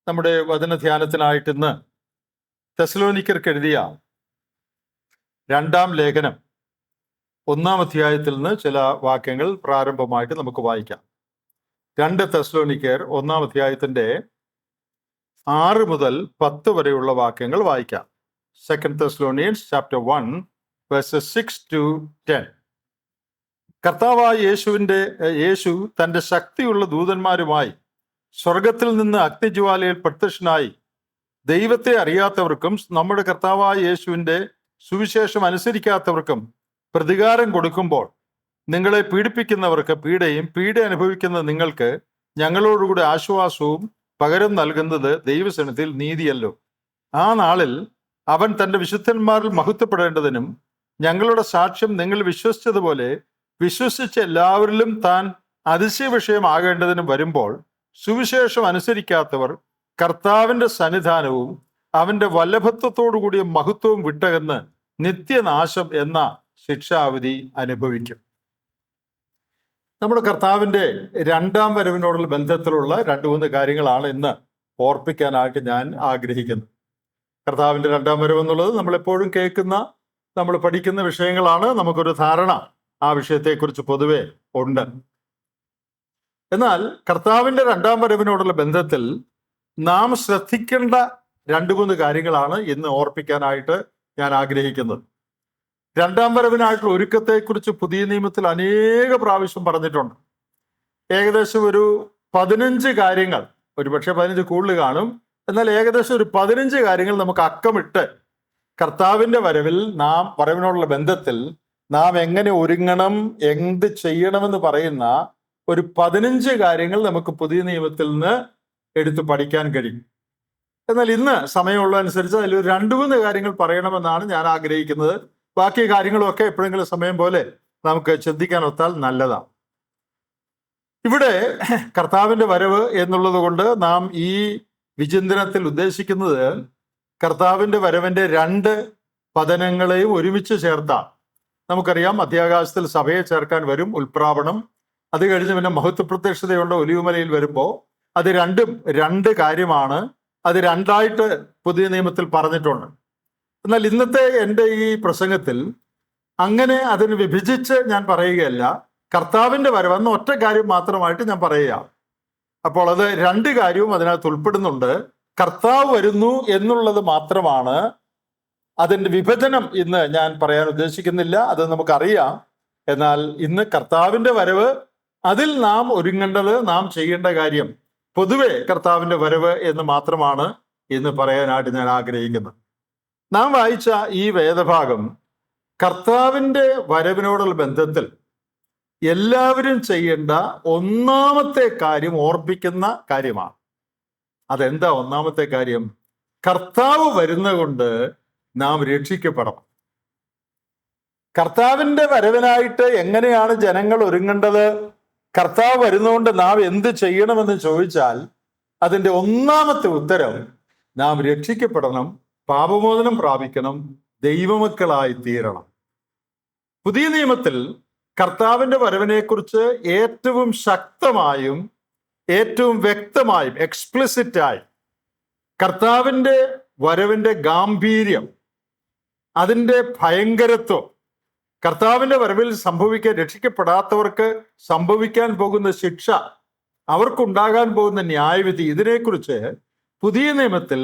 നമ്മുടെ വചനധ്യാനത്തിനായിട്ട് ഇന്ന് തെസ്സലോനിക്കർക്ക് എഴുതിയ 2-ാം ലേഖനം 1-ാം അധ്യായത്തിൽ നിന്ന് ചില വാക്യങ്ങൾ പ്രാരംഭമായിട്ട് നമുക്ക് വായിക്കാം. 2 തെസ്സലോനിക്കർ 1-ാം അധ്യായത്തിന്റെ 6 മുതൽ 10 വരെയുള്ള വാക്യങ്ങൾ വായിക്കാം. 2 Thessalonians chapter 1 verses 6 to 10. കർത്താവായ യേശു തന്റെ ശക്തിയുള്ള ദൂതന്മാരുമായി സ്വർഗത്തിൽ നിന്ന് അഗ്നിജ്വാലയിൽ പ്രത്യക്ഷനായി ദൈവത്തെ അറിയാത്തവർക്കും നമ്മുടെ കർത്താവായ യേശുവിന്റെ സുവിശേഷം അനുസരിക്കാത്തവർക്കും പ്രതികാരം കൊടുക്കുമ്പോൾ നിങ്ങളെ പീഡിപ്പിക്കുന്നവർക്ക് പീഡയും പീഡ അനുഭവിക്കുന്ന നിങ്ങൾക്ക് ഞങ്ങളോടുകൂടെ ആശ്വാസവും പകരം നൽകുന്നത് ദൈവസന്നിധിയിൽ നീതിയല്ലോ. ആ നാളിൽ അവൻ തന്റെ വിശുദ്ധന്മാരിൽ മഹത്വപ്പെടേണ്ടതിനും ഞങ്ങളുടെ സാക്ഷ്യം നിങ്ങൾ വിശ്വസിച്ചതുപോലെ വിശ്വസിച്ച എല്ലാവരിലും താൻ അതിശയ വിഷയമാകേണ്ടതിനും വരുമ്പോൾ സുവിശേഷം അനുസരിക്കാത്തവർ കർത്താവിന്റെ സന്നിധാനവും അവന്റെ വല്ലഭത്വത്തോടു കൂടിയ മഹത്വവും വിട്ടകന്ന് നിത്യനാശം എന്ന ശിക്ഷാവിധി അനുഭവിക്കും. നമ്മുടെ കർത്താവിന്റെ 2-ാം വരവിനോടുള്ള ബന്ധത്തിലുള്ള 2-3 കാര്യങ്ങളാണ് ഇന്ന് ഓർപ്പിക്കാനായിട്ട് ഞാൻ ആഗ്രഹിക്കുന്നത്. കർത്താവിന്റെ 2-ാം വരവ് എന്നുള്ളത് നമ്മളെപ്പോഴും കേൾക്കുന്ന, നമ്മൾ പഠിക്കുന്ന വിഷയങ്ങളാണ്. നമുക്കൊരു ധാരണ ആ വിഷയത്തെക്കുറിച്ച് പൊതുവെ ഉണ്ട്. എന്നാൽ കർത്താവിന്റെ 2-ാം വരവിനോടുള്ള ബന്ധത്തിൽ നാം ശ്രദ്ധിക്കേണ്ട 2-3 കാര്യങ്ങളാണ് ഇന്ന് ഓർപ്പിക്കാനായിട്ട് ഞാൻ ആഗ്രഹിക്കുന്നത്. 2-ാം വരവിനായിട്ടുള്ള ഒരുക്കത്തെക്കുറിച്ച് പുതിയ നിയമത്തിൽ അനേക പ്രാവശ്യം പറഞ്ഞിട്ടുണ്ട്. ഏകദേശം ഒരു 15 കാര്യങ്ങൾ, ഒരുപക്ഷെ 15 കൂടുതൽ കാണും, എന്നാൽ ഏകദേശം ഒരു 15 കാര്യങ്ങൾ നമുക്ക് അക്കമിട്ട് കർത്താവിന്റെ വരവിനോടുള്ള ബന്ധത്തിൽ നാം എങ്ങനെ ഒരുങ്ങണം, എന്ത് ചെയ്യണമെന്ന് പറയുന്ന ഒരു 15 കാര്യങ്ങൾ നമുക്ക് പുതിയ നിയമത്തിൽ നിന്ന് എടുത്തു പഠിക്കാൻ കഴിയും. എന്നാൽ ഇന്ന് സമയമുള്ളതനുസരിച്ച് അതിൽ 2-3 കാര്യങ്ങൾ പറയണമെന്നാണ് ഞാൻ ആഗ്രഹിക്കുന്നത്. ബാക്കി കാര്യങ്ങളൊക്കെ എപ്പോഴെങ്കിലും സമയം പോലെ നമുക്ക് ചിന്തിക്കാൻ ഒത്താൽ നല്ലതാണ്. ഇവിടെ കർത്താവിന്റെ വരവ് എന്നുള്ളത് കൊണ്ട് നാം ഈ വിചിന്തനത്തിൽ ഉദ്ദേശിക്കുന്നത് കർത്താവിന്റെ വരവിന്റെ 2 പതനങ്ങളെയും ഒരുമിച്ച് ചേർത്താണ്. നമുക്കറിയാം, മധ്യാകാശത്തിൽ സഭയെ ചേർക്കാൻ വരും, ഉൽപ്രാപണം. അത് കഴിഞ്ഞ് പിന്നെ മഹത്വപ്രത്യക്ഷതയുണ്ട് ഒലിവുമലയിൽ വരുമ്പോൾ. അത് രണ്ടും 2 കാര്യമാണ്. അത് 2ആയിട്ട് പുതിയ നിയമത്തിൽ പറഞ്ഞിട്ടുണ്ട്. എന്നാൽ ഇന്നത്തെ എൻ്റെ ഈ പ്രസംഗത്തിൽ അങ്ങനെ അതിന് വിഭജിച്ച് ഞാൻ പറയുകയല്ല. കർത്താവിന്റെ വരവെന്ന ഒറ്റ കാര്യം മാത്രമായിട്ട് ഞാൻ പറയുക. അപ്പോൾ അത് 2 കാര്യവും അതിനകത്ത് ഉൾപ്പെടുന്നുണ്ട്. കർത്താവ് വരുന്നു എന്നുള്ളത് മാത്രമാണ് അതിൻ്റെ വിഭജനം. ഇന്ന് ഞാൻ പറയാൻ ഉദ്ദേശിക്കുന്നില്ല, അത് നമുക്കറിയാം. എന്നാൽ ഇന്ന് കർത്താവിന്റെ വരവ്, അതിൽ നാം ഒരുങ്ങേണ്ടത്, നാം ചെയ്യേണ്ട കാര്യം, പൊതുവെ കർത്താവിന്റെ വരവ് എന്ന് മാത്രമാണ് ഇന്ന് പറയാനായിട്ട് ഞാൻ ആഗ്രഹിക്കുന്നത്. നാം വായിച്ച ഈ വേദഭാഗം കർത്താവിന്റെ വരവിനോടുള്ള ബന്ധത്തിൽ എല്ലാവരും ചെയ്യേണ്ട 1-ാമത്തെ കാര്യം ഓർപ്പിക്കുന്ന കാര്യമാണ്. അതെന്താ 1-ാമത്തെ കാര്യം? കർത്താവ് വരുന്നതുകൊണ്ട് നാം രക്ഷിക്കപ്പെടണം. കർത്താവിന്റെ വരവിനായിട്ട് എങ്ങനെയാണ് ജനങ്ങൾ ഒരുങ്ങേണ്ടത്? കർത്താവ് വരുന്നതുകൊണ്ട് നാം എന്ത് ചെയ്യണമെന്ന് ചോദിച്ചാൽ അതിൻ്റെ 1-ാമത്തെ ഉത്തരം നാം രക്ഷിക്കപ്പെടണം, പാപമോചനം പ്രാപിക്കണം, ദൈവമക്കളായി തീരണം. പുതിയ നിയമത്തിൽ കർത്താവിന്റെ വരവിനെക്കുറിച്ച് ഏറ്റവും ശക്തമായും ഏറ്റവും വ്യക്തമായും എക്സ്പ്ലിസിറ്റായി കർത്താവിന്റെ വരവിന്റെ ഗാംഭീര്യം, അതിൻ്റെ ഭയങ്കരത്വം, കർത്താവിന്റെ വരവിൽ രക്ഷിക്കപ്പെടാത്തവർക്ക് സംഭവിക്കാൻ പോകുന്ന ശിക്ഷ, അവർക്കുണ്ടാകാൻ പോകുന്ന ന്യായവിധി, ഇതിനെക്കുറിച്ച് പുതിയ നിയമത്തിൽ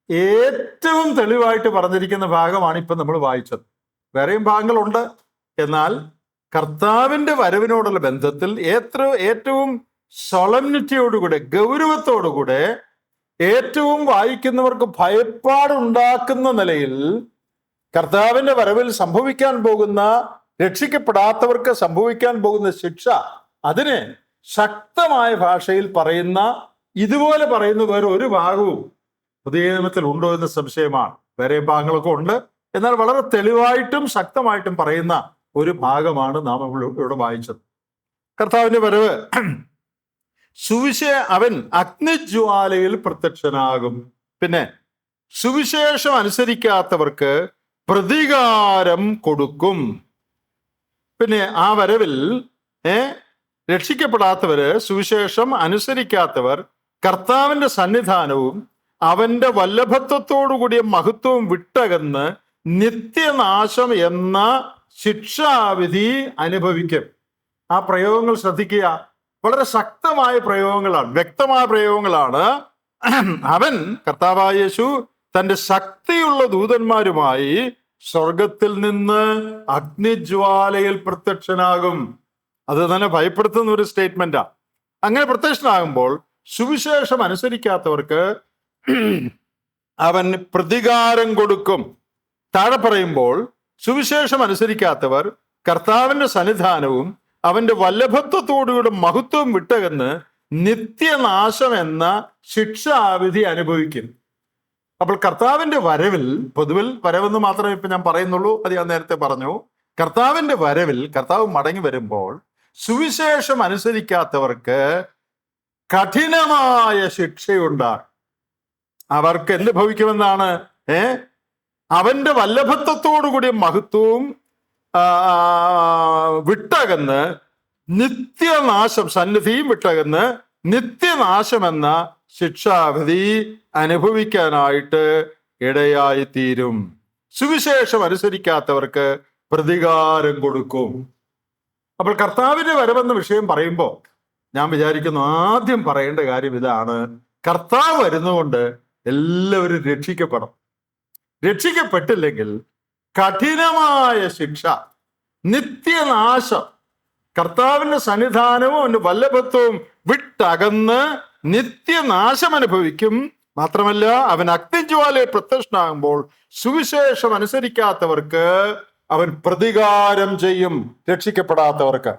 ഏറ്റവും തെളിവായിട്ട് പറഞ്ഞിരിക്കുന്ന ഭാഗമാണ് ഇപ്പം നമ്മൾ വായിച്ചത്. വേറെയും ഭാഗങ്ങളുണ്ട്. എന്നാൽ കർത്താവിന്റെ വരവിനോടുള്ള ബന്ധത്തിൽ ഏറ്റവും സൊളംനിറ്റിയോടുകൂടെ, ഗൗരവത്തോടുകൂടെ, ഏറ്റവും വായിക്കുന്നവർക്ക് ഭയപ്പാടുണ്ടാക്കുന്ന നിലയിൽ കർത്താവിന്റെ വരവിൽ സംഭവിക്കാൻ പോകുന്ന, രക്ഷിക്കപ്പെടാത്തവർക്ക് സംഭവിക്കാൻ പോകുന്ന ശിക്ഷ, അതിനെ ശക്തമായ ഭാഷയിൽ പറയുന്ന, ഇതുപോലെ പറയുന്ന വേറെ ഒരു ഭാഗവും പുതിയ നിയമത്തിൽ ഉണ്ടോ എന്ന് സംശയമാണ്. വേറെ ഭാഗങ്ങളൊക്കെ ഉണ്ട്, എന്നാൽ വളരെ തെളിവായിട്ടും ശക്തമായിട്ടും പറയുന്ന ഒരു ഭാഗമാണ് നാം ഇവിടെ വായിച്ചത്. കർത്താവിന്റെ വരവ്, അവൻ അഗ്നിജ്വാലയിൽ പ്രത്യക്ഷനാകും. പിന്നെ സുവിശേഷം അനുസരിക്കാത്തവർക്ക് പ്രതികാരം കൊടുക്കും. പിന്നെ ആ വരവിൽ രക്ഷിക്കപ്പെടാത്തവര്, സുവിശേഷം അനുസരിക്കാത്തവർ കർത്താവിന്റെ സന്നിധാനവും അവന്റെ വല്ലഭത്വത്തോടു കൂടിയ മഹത്വവും വിട്ടകന്ന് നിത്യനാശം എന്ന ശിക്ഷാവിധി അനുഭവിക്കും. ആ പ്രയോഗങ്ങൾ ശ്രദ്ധിക്കുക. വളരെ ശക്തമായ പ്രയോഗങ്ങളാണ്, വ്യക്തമായ പ്രയോഗങ്ങളാണ്. അവൻ, കർത്താവായ യേശു, തന്റെ ശക്തിയുള്ള ദൂതന്മാരുമായി സ്വർഗത്തിൽ നിന്ന് അഗ്നിജ്വാലയിൽ പ്രത്യക്ഷനാകും. അത് തന്നെ ഭയപ്പെടുത്തുന്ന ഒരു സ്റ്റേറ്റ്മെന്റാ. അങ്ങനെ പ്രത്യക്ഷനാകുമ്പോൾ സുവിശേഷം അനുസരിക്കാത്തവർക്ക് അവൻ പ്രതികാരം കൊടുക്കും. താഴെ പറയുമ്പോൾ സുവിശേഷം അനുസരിക്കാത്തവർ കർത്താവിന്റെ സന്നിധാനവും അവന്റെ വല്ലഭത്വത്തോടുകൂടെ മഹത്വവും വിട്ടകന്ന് നിത്യനാശം എന്ന ശിക്ഷാവിധി അനുഭവിക്കും. അപ്പോൾ കർത്താവിന്റെ വരവിൽ, പൊതുവിൽ വരവെന്ന് മാത്രമേ ഇപ്പൊ ഞാൻ പറയുന്നുള്ളൂ, അത് ഞാൻ നേരത്തെ പറഞ്ഞു. കർത്താവിന്റെ വരവിൽ, കർത്താവ് മടങ്ങി വരുമ്പോൾ സുവിശേഷം അനുസരിക്കാത്തവർക്ക് കഠിനമായ ശിക്ഷയുണ്ടാകും. അവർക്ക് എന്ത് ഭവിക്കുമെന്നാണ്? അവന്റെ വല്ലഭത്വത്തോടുകൂടിയ മഹത്വവും വിട്ടകന്ന് നിത്യനാശം, സന്നിധിയും വിട്ടകന്ന് നിത്യനാശം എന്ന ശിക്ഷാവിധി അനുഭവിക്കാനായിട്ട് ഇടയായിത്തീരും. സുവിശേഷം അനുസരിക്കാത്തവർക്ക് പ്രതികാരം കൊടുക്കും. അപ്പോൾ കർത്താവിന്റെ വരവെന്ന വിഷയം പറയുമ്പോൾ ഞാൻ വിചാരിക്കുന്നു ആദ്യം പറയേണ്ട കാര്യം ഇതാണ്: കർത്താവ് വരുന്നതുകൊണ്ട് എല്ലാവരും രക്ഷിക്കപ്പെടും. രക്ഷിക്കപ്പെട്ടില്ലെങ്കിൽ കഠിനമായ ശിക്ഷ, നിത്യനാശം, കർത്താവിന്റെ സന്നിധാനവും അവന്റെ വല്ലഭത്വവും വിട്ടകന്ന് നിത്യനാശം അനുഭവിക്കും. മാത്രമല്ല, അവൻ അഗ്നിജ്വാലയെ പ്രത്യക്ഷനാകുമ്പോൾ സുവിശേഷം അനുസരിക്കാത്തവർക്ക് അവൻ പ്രതികാരം ചെയ്യും, രക്ഷിക്കപ്പെടാത്തവർക്ക്.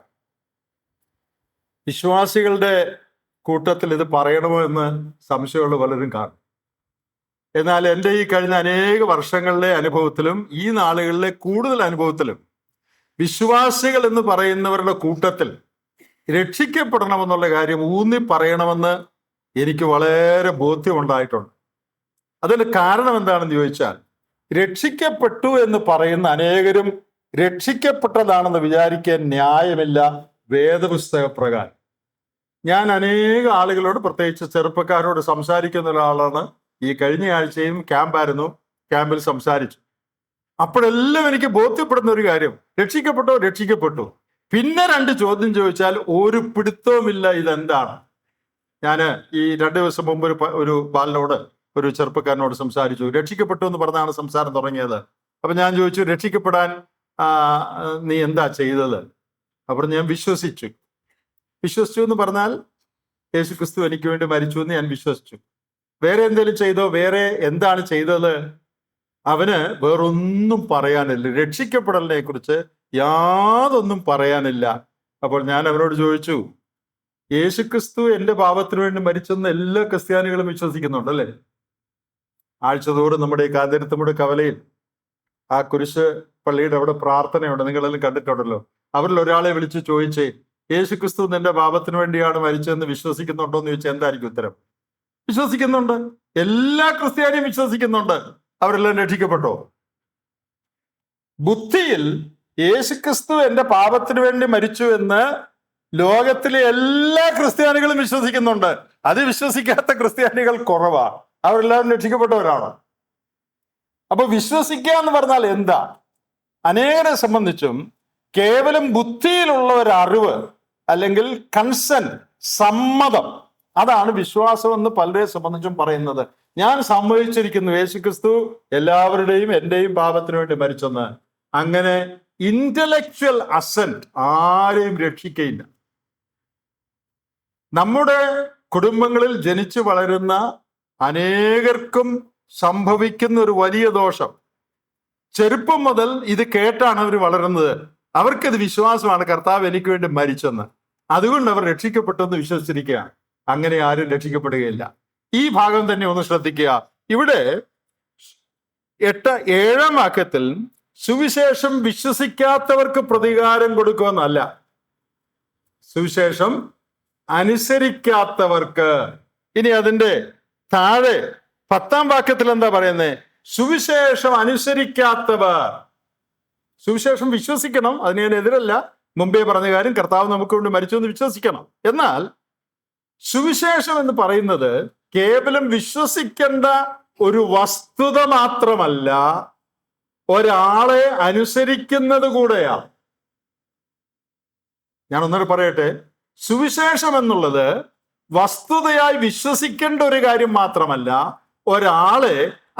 വിശ്വാസികളുടെ കൂട്ടത്തിൽ ഇത് പറയണമോ എന്ന് സംശയമുള്ള പലരും കാണും. എന്നാൽ എൻ്റെ ഈ കഴിഞ്ഞ അനേക വർഷങ്ങളിലെ അനുഭവത്തിലും ഈ നാളുകളിലെ കൂടുതൽ അനുഭവത്തിലും വിശ്വാസികൾ എന്ന് പറയുന്നവരുടെ കൂട്ടത്തിൽ രക്ഷിക്കപ്പെടണമെന്നുള്ള കാര്യം ഊന്നി പറയണമെന്ന് എനിക്ക് വളരെ ബോധ്യമുണ്ടായിട്ടുണ്ട്. അതിന് കാരണം എന്താണെന്ന് ചോദിച്ചാൽ, രക്ഷിക്കപ്പെട്ടു എന്ന് പറയുന്ന അനേകരും രക്ഷിക്കപ്പെട്ടതാണെന്ന് വിചാരിക്കാൻ ന്യായമില്ല വേദപുസ്തക പ്രകാരം. ഞാൻ അനേക ആളുകളോട്, പ്രത്യേകിച്ച് ചെറുപ്പക്കാരോട് സംസാരിക്കുന്ന ഒരാളാണ്. ഈ കഴിഞ്ഞ ആഴ്ചയും ക്യാമ്പായിരുന്നു, ക്യാമ്പിൽ സംസാരിച്ചു. അപ്പോഴെല്ലാം എനിക്ക് ബോധ്യപ്പെടുന്ന ഒരു കാര്യം, രക്ഷിക്കപ്പെട്ടോ? രക്ഷിക്കപ്പെട്ടു. പിന്നെ 2 ചോദ്യം ചോദിച്ചാൽ ഒരു പിടുത്തവുമില്ല ഇതെന്താണ്. ഞാൻ ഈ 2 ദിവസം മുമ്പ് ഒരു ബാലനോട്, ഒരു ചെറുപ്പക്കാരനോട് സംസാരിച്ചു. രക്ഷിക്കപ്പെട്ടു എന്ന് പറഞ്ഞാണ് സംസാരം തുടങ്ങിയത്. അപ്പൊ ഞാൻ ചോദിച്ചു, രക്ഷിക്കപ്പെടാൻ നീ എന്താ ചെയ്തത്? അപ്പോൾ ഞാൻ വിശ്വസിച്ചു എന്ന് പറഞ്ഞാൽ യേശുക്രിസ്തു എനിക്ക് വേണ്ടി മരിച്ചു എന്ന് ഞാൻ വിശ്വസിച്ചു. വേറെ എന്തെങ്കിലും ചെയ്തോ? വേറെ എന്താണ് ചെയ്തത്? അവന് വേറൊന്നും പറയാനില്ല. രക്ഷിക്കപ്പെടലിനെ കുറിച്ച് യാതൊന്നും പറയാനില്ല. അപ്പോൾ ഞാൻ അവനോട് ചോദിച്ചു, യേശുക്രിസ്തു എൻ്റെ പാപത്തിന് വേണ്ടി മരിച്ചെന്ന് എല്ലാ ക്രിസ്ത്യാനികളും വിശ്വസിക്കുന്നുണ്ട് അല്ലേ? ആഴ്ചതോറും നമ്മുടെ ഈ കാഞ്ഞിരത്തമ്മയുടെ കവലയിൽ ആ കുരിശ് പള്ളിയുടെ അവിടെ പ്രാർത്ഥനയുണ്ട്, നിങ്ങളെല്ലാം കണ്ടിട്ടുണ്ടല്ലോ. അവരിൽ ഒരാളെ വിളിച്ച് ചോദിച്ചേ, യേശുക്രിസ്തു നിന്റെ പാപത്തിന് വേണ്ടിയാണ് മരിച്ചതെന്ന് വിശ്വസിക്കുന്നുണ്ടോ എന്ന് ചോദിച്ചാൽ എന്തായിരിക്കും ഉത്തരം? വിശ്വസിക്കുന്നുണ്ട്. എല്ലാ ക്രിസ്ത്യാനിയും വിശ്വസിക്കുന്നുണ്ട്. അവരെല്ലാം രക്ഷിക്കപ്പെട്ടോ? ബുദ്ധിയിൽ യേശുക്രിസ്തു എൻ്റെ പാപത്തിന് വേണ്ടി മരിച്ചു എന്ന് ലോകത്തിലെ എല്ലാ ക്രിസ്ത്യാനികളും വിശ്വസിക്കുന്നുണ്ട്. അത് വിശ്വസിക്കാത്ത ക്രിസ്ത്യാനികൾ കുറവാണ്. അവരെല്ലാവരും രക്ഷിക്കപ്പെട്ടവരാണ്. അപ്പൊ വിശ്വസിക്കുക എന്ന് പറഞ്ഞാൽ എന്താ? അനേകരെ സംബന്ധിച്ചും കേവലം ബുദ്ധിയിലുള്ള ഒരു അറിവ് അല്ലെങ്കിൽ കൺസെന്റ്, സമ്മതം, അതാണ് വിശ്വാസം എന്ന് പലരെ സംബന്ധിച്ചും പറയുന്നത്. ഞാൻ സമ്മതിച്ചിരിക്കുന്നു യേശുക്രിസ്തു എല്ലാവരുടെയും എന്റെയും പാപത്തിന് വേണ്ടി മരിച്ചെന്ന്. അങ്ങനെ ഇന്റലക്ച്വൽ അസന്റ് ആരെയും രക്ഷിക്കയില്ല. നമ്മുടെ കുടുംബങ്ങളിൽ ജനിച്ചു വളരുന്ന അനേകർക്കും സംഭവിക്കുന്ന ഒരു വലിയ ദോഷം, ചെറുപ്പം മുതൽ ഇത് കേട്ടാണ് അവർ വളരുന്നത്. അവർക്കത് വിശ്വാസമാണ് കർത്താവ് എനിക്ക് വേണ്ടി മരിച്ചെന്ന്. അതുകൊണ്ട് അവർ രക്ഷിക്കപ്പെട്ടെന്ന് വിശ്വസിച്ചിരിക്കുകയാണ്. അങ്ങനെ ആരും രക്ഷിക്കപ്പെടുകയില്ല. ഈ ഭാഗം തന്നെ ഒന്ന് ശ്രദ്ധിക്കുക. ഇവിടെ 7-ാം വാക്യത്തിൽ സുവിശേഷം വിശ്വസിക്കാത്തവർക്ക് പ്രതികാരം കൊടുക്കുമെന്നല്ല, സുവിശേഷം അനുസരിക്കാത്തവർക്ക്. ഇനി അതിന്റെ താഴെ 10-ാം വാക്യത്തിൽ എന്താ പറയുന്നത്? സുവിശേഷം അനുസരിക്കാത്തവർ. സുവിശേഷം വിശ്വസിക്കണം, അതിന് ഞാൻ എതിരല്ല. മുമ്പേ പറഞ്ഞ കാര്യം, കർത്താവ് നമുക്ക് വേണ്ടി മരിച്ചു എന്ന് വിശ്വസിക്കണം. എന്നാൽ സുവിശേഷം എന്ന് പറയുന്നത് കേവലം വിശ്വസിക്കേണ്ട ഒരു വസ്തുത മാത്രമല്ല, ഒരാളെ അനുസരിക്കുന്നത് കൂടെയാണ്. ഞാൻ ഒന്നുകൂടെ പറയട്ടെ, സുവിശേഷം എന്നുള്ളത് വസ്തുതയായി വിശ്വസിക്കേണ്ട ഒരു കാര്യം മാത്രമല്ല, ഒരാളെ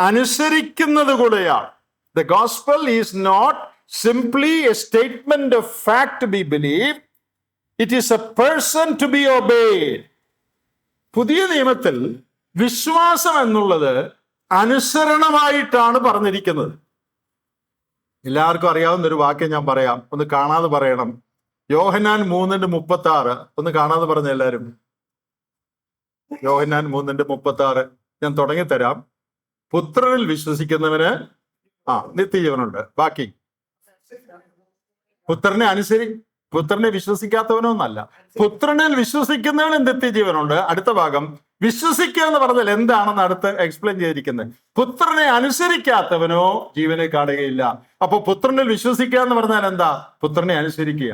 അനുസരിക്കുന്നത് കൂടെയാണ്. The gospel is not simply a statement of fact to be believed, it is a person to be obeyed. പുതിയ നിയമത്തിൽ വിശ്വാസം എന്നുള്ളത് അനുസരണമായിട്ടാണ് പറഞ്ഞിരിക്കുന്നത്. എല്ലാവർക്കും അറിയാവുന്ന ഒരു വാക്യം ഞാൻ പറയാം, ഒന്ന് കാണാതെ പറയണം. യോഹന്നാൻ 3:36 ഒന്ന് കാണാതെ പറഞ്ഞ എല്ലാവരും. യോഹന്നാൻ 3:36 ഞാൻ തുടങ്ങിത്തരാം. പുത്രനിൽ വിശ്വസിക്കുന്നവന് നിത്യജീവനുണ്ട്. ബാക്കി പുത്രനെ വിശ്വസിക്കാത്തവനൊന്നല്ല, പുത്രനിൽ വിശ്വസിക്കുന്നവന് നിത്യജീവനുണ്ട്. അടുത്ത ഭാഗം വിശ്വസിക്കുക എന്ന് പറഞ്ഞാൽ എന്താണെന്ന് അടുത്ത് എക്സ്പ്ലെയിൻ ചെയ്തിരിക്കുന്നത്. പുത്രനെ അനുസരിക്കാത്തവനോ ജീവനെ കാണുകയില്ല. അപ്പൊ പുത്രനിൽ വിശ്വസിക്കുക എന്ന് പറഞ്ഞാൽ എന്താ? പുത്രനെ അനുസരിക്കുക.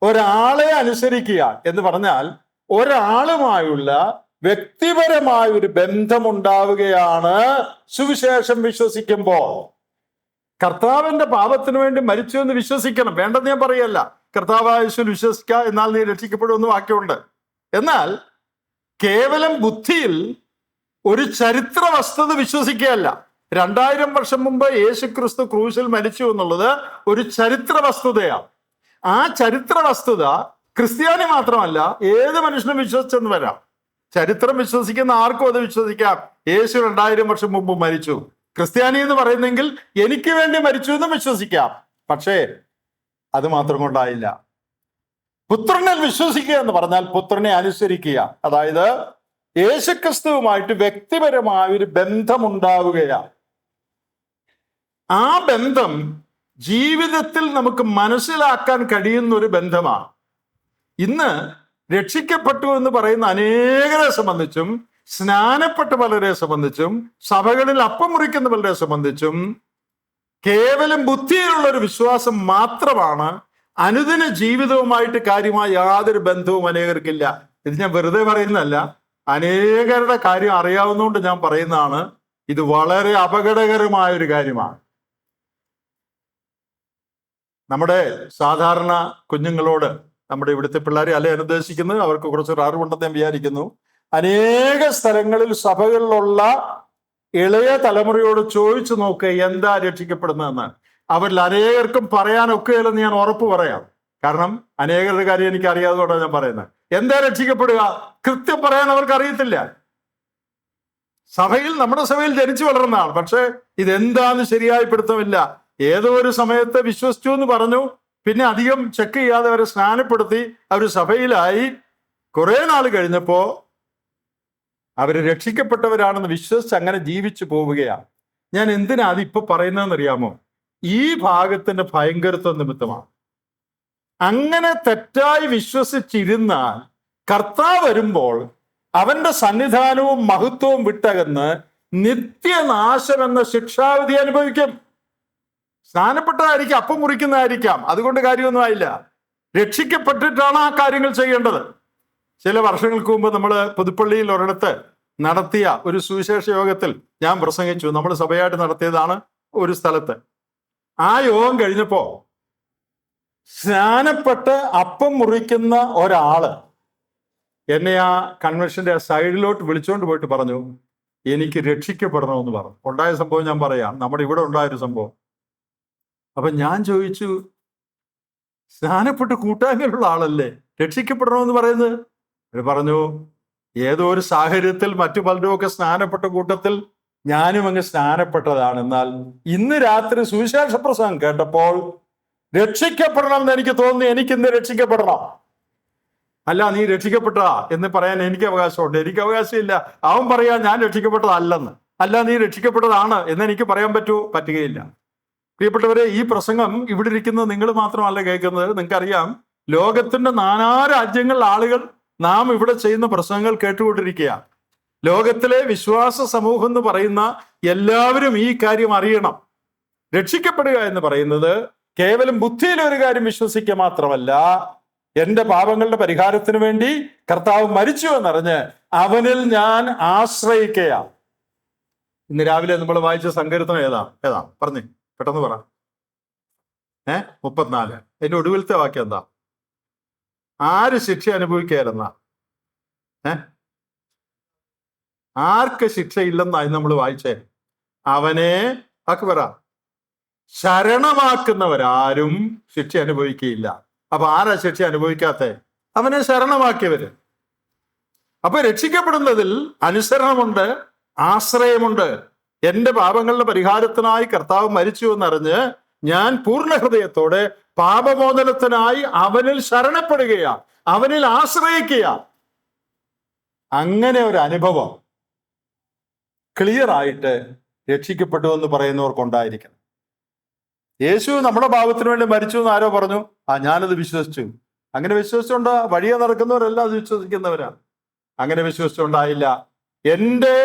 ഒരാളെ അനുസരിക്കുക എന്ന് പറഞ്ഞാൽ ഒരാളുമായുള്ള വ്യക്തിപരമായ ഒരു ബന്ധമുണ്ടാവുകയാണ് സുവിശേഷം വിശ്വസിക്കുമ്പോൾ. കർത്താവിന്റെ പാപത്തിന് വേണ്ടി മരിച്ചു എന്ന് വിശ്വസിക്കണം, വേണ്ടെന്ന് ഞാൻ പറയല്ല. കർത്താവായ യേശുവിൽ വിശ്വസിക്കുക, എന്നാൽ നീ രക്ഷിക്കപ്പെടുമെന്ന് വാക്യമുണ്ട്. എന്നാൽ കേവലം ബുദ്ധിയിൽ ഒരു ചരിത്ര വസ്തുത വിശ്വസിക്കുകയല്ല. 2000 വർഷം മുമ്പ് യേശുക്രിസ്തു ക്രൂശിൽ മരിച്ചു എന്നുള്ളത് ഒരു ചരിത്ര വസ്തുതയാണ്. ആ ചരിത്ര വസ്തുത ക്രിസ്ത്യാനി മാത്രമല്ല, ഏത് മനുഷ്യനും വിശ്വസിച്ചെന്ന് വരാം. ചരിത്രം വിശ്വസിക്കുന്ന ആർക്കും അത് വിശ്വസിക്കാം. യേശു 2000 വർഷം മുമ്പ് മരിച്ചു. ക്രിസ്ത്യാനി എന്ന് പറയുന്നെങ്കിൽ എനിക്ക് വേണ്ടി മരിച്ചു എന്ന് വിശ്വസിക്കാം. പക്ഷേ അത് മാത്രം കൊണ്ടായില്ല. പുത്രനിൽ വിശ്വസിക്കുക എന്ന് പറഞ്ഞാൽ പുത്രനെ അനുസരിക്കുക. അതായത് യേശുക്രിസ്തുവുമായിട്ട് വ്യക്തിപരമായ ഒരു ബന്ധമുണ്ടാവുകയാണ്. ആ ബന്ധം ജീവിതത്തിൽ നമുക്ക് മനസ്സിലാക്കാൻ കഴിയുന്ന ഒരു ബന്ധമാണ്. ഇന്ന് രക്ഷിക്കപ്പെട്ടു എന്ന് പറയുന്ന അനേകരെ സംബന്ധിച്ചും, സ്നാനപ്പെട്ട പലരെ സംബന്ധിച്ചും, സഭകളിൽ അപ്പം മുറിക്കുന്ന പലരെ സംബന്ധിച്ചും കേവലം ബുദ്ധിയിലുള്ള ഒരു വിശ്വാസം മാത്രമാണ്. അനുദിന ജീവിതവുമായിട്ട് കാര്യമായ യാതൊരു ബന്ധവും അനേകർക്കില്ല. ഇത് ഞാൻ വെറുതെ പറയുന്നതല്ല, അനേകരുടെ കാര്യം അറിയാവുന്നതുകൊണ്ട് ഞാൻ പറയുന്നതാണ്. ഇത് വളരെ അപകടകരമായ ഒരു കാര്യമാണ്. നമ്മുടെ സാധാരണ കുഞ്ഞുങ്ങളോട്, നമ്മുടെ ഇവിടുത്തെ പിള്ളേരെ അല്ലെ അനുദ്ദേശിക്കുന്നത്, അവർക്ക് കുറച്ചൊരു അറിവുണ്ടെന്ന് ഞാൻ വിചാരിക്കുന്നു. അനേക സ്ഥലങ്ങളിൽ സഭകളിലുള്ള ഇളയ തലമുറയോട് ചോദിച്ചു നോക്കുക, എന്താ രക്ഷിക്കപ്പെടുന്നതെന്ന്. അവരിൽ അനേകർക്കും പറയാനൊക്കെയല്ലെന്ന് ഞാൻ ഉറപ്പ് പറയാം. കാരണം അനേകരുടെ കാര്യം എനിക്ക് അറിയാത്തതുകൊണ്ടാണ് ഞാൻ പറയുന്നത്. എന്താ രക്ഷിക്കപ്പെടുക കൃത്യം പറയാൻ അവർക്ക് അറിയത്തില്ല. നമ്മുടെ സഭയിൽ ജനിച്ചു വളർന്നതാണ്, പക്ഷെ ഇതെന്താന്ന് ശരിയായി പിടുത്തമില്ല. ഏതോ ഒരു സമയത്ത് വിശ്വസിച്ചു എന്ന് പറഞ്ഞു, പിന്നെ അധികം ചെക്ക് ചെയ്യാതെ അവരെ സ്നാനപ്പെടുത്തി, അവർ സഭയിലായി. കുറെ നാൾ കഴിഞ്ഞപ്പോ അവർ രക്ഷിക്കപ്പെട്ടവരാണെന്ന് വിശ്വസിച്ച് അങ്ങനെ ജീവിച്ചു പോവുകയാണ്. ഞാൻ എന്തിനാ അതിപ്പോ പറയുന്നതെന്ന് അറിയാമോ? ഈ ഭാഗത്തിന്റെ ഭയങ്കരത്വം നിമിത്തമാണ്. അങ്ങനെ തെറ്റായി വിശ്വസിച്ചിരുന്നാൽ കർത്താവ് വരുമ്പോൾ അവന്റെ സന്നിധാനവും മഹത്വവും വിട്ടകന്ന് നിത്യനാശം എന്ന ശിക്ഷാവിധി അനുഭവിക്കും. സ്നാനപ്പെട്ടതായിരിക്കാം, അപ്പം മുറിക്കുന്നതായിരിക്കാം, അതുകൊണ്ട് കാര്യമൊന്നും ആയില്ല. രക്ഷിക്കപ്പെട്ടിട്ടാണ് ആ കാര്യങ്ങൾ ചെയ്യേണ്ടത്. ചില വർഷങ്ങൾക്ക് മുമ്പ് നമ്മൾ പുതുപ്പള്ളിയിൽ ഒരിടത്ത് നടത്തിയ ഒരു സുവിശേഷ യോഗത്തിൽ ഞാൻ പ്രസംഗിച്ചു. നമ്മൾ സഭയായിട്ട് നടത്തിയതാണ് ഒരു സ്ഥലത്ത്. ആ യോഗം കഴിഞ്ഞപ്പോ സ്നാനപ്പെട്ട് അപ്പം മുറിക്കുന്ന ഒരാള് എന്നെ ആ കൺവെൻഷന്റെ ആ സൈഡിലോട്ട് വിളിച്ചുകൊണ്ട് പോയിട്ട് പറഞ്ഞു, എനിക്ക് രക്ഷിക്കപ്പെടണമെന്ന് പറഞ്ഞു. ഉണ്ടായ സംഭവം ഞാൻ പറയാം, നമ്മുടെ ഇവിടെ ഉണ്ടായൊരു സംഭവം. അപ്പൊ ഞാൻ ചോദിച്ചു, സ്നാനപ്പെട്ട് കൂട്ടായ്മയിലുള്ള ആളല്ലേ രക്ഷിക്കപ്പെടണമെന്ന് പറയുന്നത്? അവർ പറഞ്ഞു, ഏതോ ഒരു സാഹചര്യത്തിൽ മറ്റു പലരുമൊക്കെ സ്നാനപ്പെട്ട കൂട്ടത്തിൽ ഞാനും അങ്ങ് സ്നാനപ്പെട്ടതാണ്. എന്നാൽ ഇന്ന് രാത്രി സുവിശേഷ പ്രസംഗം കേട്ടപ്പോൾ രക്ഷിക്കപ്പെടണം എന്ന് എനിക്ക് തോന്നി, എനിക്കിന്ന് രക്ഷിക്കപ്പെടണം. അല്ല, നീ രക്ഷിക്കപ്പെട്ടതാ എന്ന് പറയാൻ എനിക്ക് അവകാശമുണ്ട്? എനിക്ക് അവകാശമില്ല. അവൻ പറയാൻ ഞാൻ രക്ഷിക്കപ്പെട്ടതല്ലെന്ന്. അല്ല, നീ രക്ഷിക്കപ്പെട്ടതാണ് എന്ന് എനിക്ക് പറയാൻ പറ്റുകയില്ല. പ്രിയപ്പെട്ടവരെ, ഈ പ്രസംഗം ഇവിടെ ഇരിക്കുന്ന നിങ്ങൾ മാത്രമല്ല കേൾക്കുന്നത്. നിങ്ങൾക്കറിയാം, ലോകത്തിന്റെ നാനാ രാജ്യങ്ങളിലെ ആളുകൾ നാം ഇവിടെ ചെയ്യുന്ന പ്രസംഗങ്ങൾ കേട്ടുകൊണ്ടിരിക്കുക. ലോകത്തിലെ വിശ്വാസ സമൂഹം എന്ന് പറയുന്ന എല്ലാവരും ഈ കാര്യം അറിയണം. രക്ഷിക്കപ്പെടുക എന്ന് പറയുന്നത് കേവലം ബുദ്ധിയിലെ ഒരു കാര്യം വിശ്വസിക്കുക മാത്രമല്ല, എന്റെ പാപങ്ങളുടെ പരിഹാരത്തിന് വേണ്ടി കർത്താവ് മരിച്ചു എന്നറിഞ്ഞ് അവനിൽ ഞാൻ ആശ്രയിക്കയാ. ഇന്ന് രാവിലെ നമ്മൾ വായിച്ച സങ്കീർത്തനം ഏതാ പറഞ്ഞേ, പെട്ടെന്ന് പറ. 34. അതിന്റെ ഒടുവിലത്തെ വാക്യം എന്താ? ആര് ശിക്ഷ അനുഭവിക്കായിരുന്ന? ആർക്ക് ശിക്ഷയില്ലെന്നായി നമ്മൾ വായിച്ചേ? അവനെ പറ, ശരണമാക്കുന്നവരാരും ശിക്ഷ അനുഭവിക്കുകയില്ല. അപ്പൊ ആരാ ശിക്ഷ അനുഭവിക്കാത്ത? അവനെ ശരണമാക്കിയവര്. അപ്പൊ രക്ഷിക്കപ്പെടുന്നതിൽ അനുസരണമുണ്ട്, ആശ്രയമുണ്ട്. എന്റെ പാപങ്ങളുടെ പരിഹാരത്തിനായി കർത്താവ് മരിച്ചു എന്നറിഞ്ഞ് ഞാൻ പൂർണ്ണ ഹൃദയത്തോടെ പാപമോചനത്തിനായി അവനിൽ ശരണപ്പെടുകയാ, അവനിൽ ആശ്രയിക്കുക. അങ്ങനെ ഒരു അനുഭവം ക്ലിയർ ആയിട്ട് രക്ഷിക്കപ്പെട്ടു എന്ന് പറയുന്നവർക്കുണ്ടായിരിക്കണം. യേശു നമ്മുടെ പാപത്തിന് വേണ്ടി മരിച്ചു എന്ന് ആരോ പറഞ്ഞു, ഞാനത് വിശ്വസിച്ചു. അങ്ങനെ വിശ്വസിച്ചുണ്ടോ? വഴിയെ നടക്കുന്നവരെല്ലാം അത് വിശ്വസിക്കുന്നവരാണ്. അങ്ങനെ വിശ്വസിച്ചുണ്ടായില്ല. എൻ്റെ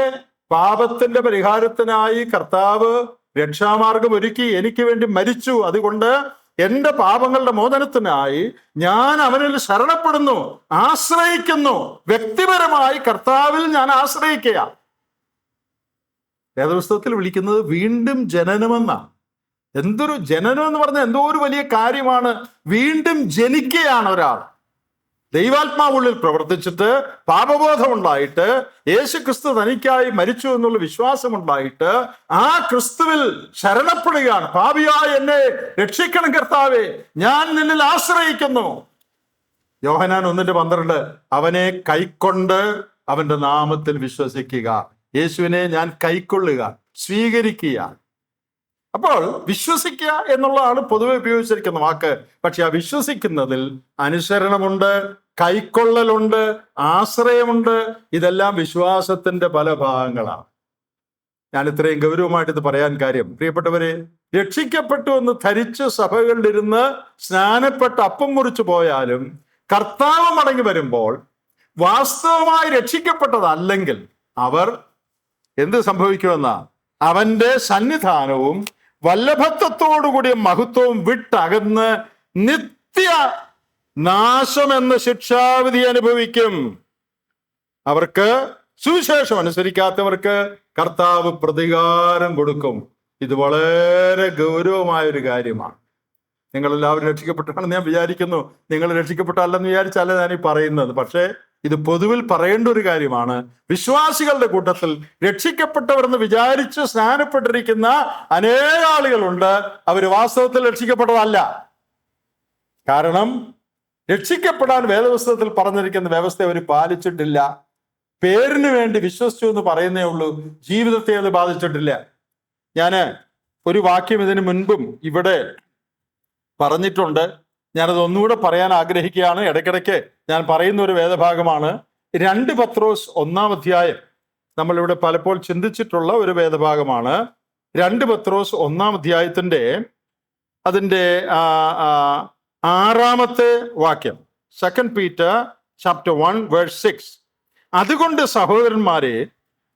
പാപത്തിന്റെ പരിഹാരത്തിനായി കർത്താവ് രക്ഷാമാർഗം ഒരുക്കി എനിക്ക് വേണ്ടി മരിച്ചു. അതുകൊണ്ട് എൻ്റെ പാപങ്ങളുടെ മോചനത്തിനായി ഞാൻ അവനിൽ ശരണപ്പെടുന്നു, ആശ്രയിക്കുന്നു. വ്യക്തിപരമായി കർത്താവിൽ ഞാൻ ആശ്രയിക്കുക. വേദപുസ്തകത്തിൽ വിളിക്കുന്നത് വീണ്ടും ജനനമെന്നാണ്. എന്തൊരു ജനനം എന്ന് പറഞ്ഞാൽ എന്തോ ഒരു വലിയ കാര്യമാണ്. വീണ്ടും ജനിക്കുകയാണ് ഒരാൾ. ദൈവാത്മാവുള്ളിൽ പ്രവർത്തിച്ചിട്ട് പാപബോധമുണ്ടായിട്ട് യേശു ക്രിസ്തു തനിക്കായി മരിച്ചു എന്നുള്ള വിശ്വാസമുണ്ടായിട്ട് ആ ക്രിസ്തുവിൽ ശരണപ്പെടുകയാണ്. പാപിയായ എന്നെ രക്ഷിക്കണം കർത്താവേ, ഞാൻ നിന്നിൽ ആശ്രയിക്കുന്നു. യോഹന്നാൻ 1:12 അവനെ കൈക്കൊണ്ട് അവന്റെ നാമത്തിൽ വിശ്വസിക്കുക. യേശുവിനെ ഞാൻ കൈക്കൊള്ളുക, സ്വീകരിക്കുക. അപ്പോൾ വിശ്വസിക്കുക എന്നുള്ളതാണ് പൊതുവെ ഉപയോഗിച്ചിരിക്കുന്ന വാക്ക്. പക്ഷെ ആ വിശ്വസിക്കുന്നതിൽ അനുസരണമുണ്ട്, കൈക്കൊള്ളലുണ്ട്, ആശ്രയമുണ്ട്. ഇതെല്ലാം വിശ്വാസത്തിന്റെ പല ഭാഗങ്ങളാണ്. ഞാൻ ഇത്രയും ഗൗരവമായിട്ട് ഇത് പറയാൻ കാര്യം, പ്രിയപ്പെട്ടവരെ, രക്ഷിക്കപ്പെട്ടു എന്ന് ധരിച്ച് സഭകളിലിരുന്ന് സ്നാനപ്പെട്ട് അപ്പം മുറിച്ചു പോയാലും കർത്താവ് മടങ്ങി വരുമ്പോൾ വാസ്തവമായി രക്ഷിക്കപ്പെട്ടതല്ലെങ്കിൽ അവർ എന്ത് സംഭവിക്കുമെന്ന അവന്റെ സന്നിധാനവും വല്ലഭത്വത്തോടുകൂടിയ മഹത്വവും വിട്ടകന്ന് നിത്യ നാശം എന്ന ശിക്ഷാവിധി അനുഭവിക്കും. അവർക്ക് സുവിശേഷം അനുസരിക്കാത്തവർക്ക് കർത്താവ് പ്രതികാരം കൊടുക്കും. ഇത് വളരെ ഗൗരവമായ ഒരു കാര്യമാണ്. നിങ്ങളെല്ലാവരും രക്ഷിക്കപ്പെട്ടാണെന്ന് ഞാൻ വിചാരിക്കുന്നു. നിങ്ങൾ രക്ഷിക്കപ്പെട്ടല്ലെന്ന് വിചാരിച്ചല്ല ഞാൻ ഈ പറയുന്നത്. പക്ഷേ ഇത് പൊതുവിൽ പറയേണ്ട ഒരു കാര്യമാണ്. വിശ്വാസികളുടെ കൂട്ടത്തിൽ രക്ഷിക്കപ്പെട്ടവരെന്ന് വിചാരിച്ച് സ്നാനപ്പെട്ടിരിക്കുന്ന അനേക ആളുകളുണ്ട്. അവർ വാസ്തവത്തിൽ രക്ഷിക്കപ്പെട്ടതല്ല. കാരണം രക്ഷിക്കപ്പെടാൻ വേദപുസ്തകത്തിൽ പറഞ്ഞിരിക്കുന്ന വ്യവസ്ഥ അവർ പാലിച്ചിട്ടില്ല. പേരിന് വേണ്ടി വിശ്വസിച്ചു എന്ന് പറയുന്നേ ഉള്ളൂ, ജീവിതത്തെ അത് ബാധിച്ചിട്ടില്ല. ഞാൻ ഒരു വാക്യം ഇതിനു മുൻപും ഇവിടെ പറഞ്ഞിട്ടുണ്ട്. ഞാനത് ഒന്നുകൂടെ പറയാൻ ആഗ്രഹിക്കുകയാണ്. ഇടയ്ക്കിടയ്ക്ക് ഞാൻ പറയുന്ന ഒരു വേദഭാഗമാണ്. 2 പത്രോസ് 1-ാം അധ്യായം. നമ്മളിവിടെ പലപ്പോൾ ചിന്തിച്ചിട്ടുള്ള ഒരു വേദഭാഗമാണ്. 2 പത്രോസ് 1-ാം അധ്യായത്തിന്റെ അതിൻ്റെ 6-ാമത്തെ വാക്യം. 2 Peter chapter 1 verse 6. അതുകൊണ്ട് സഹോദരന്മാരെ,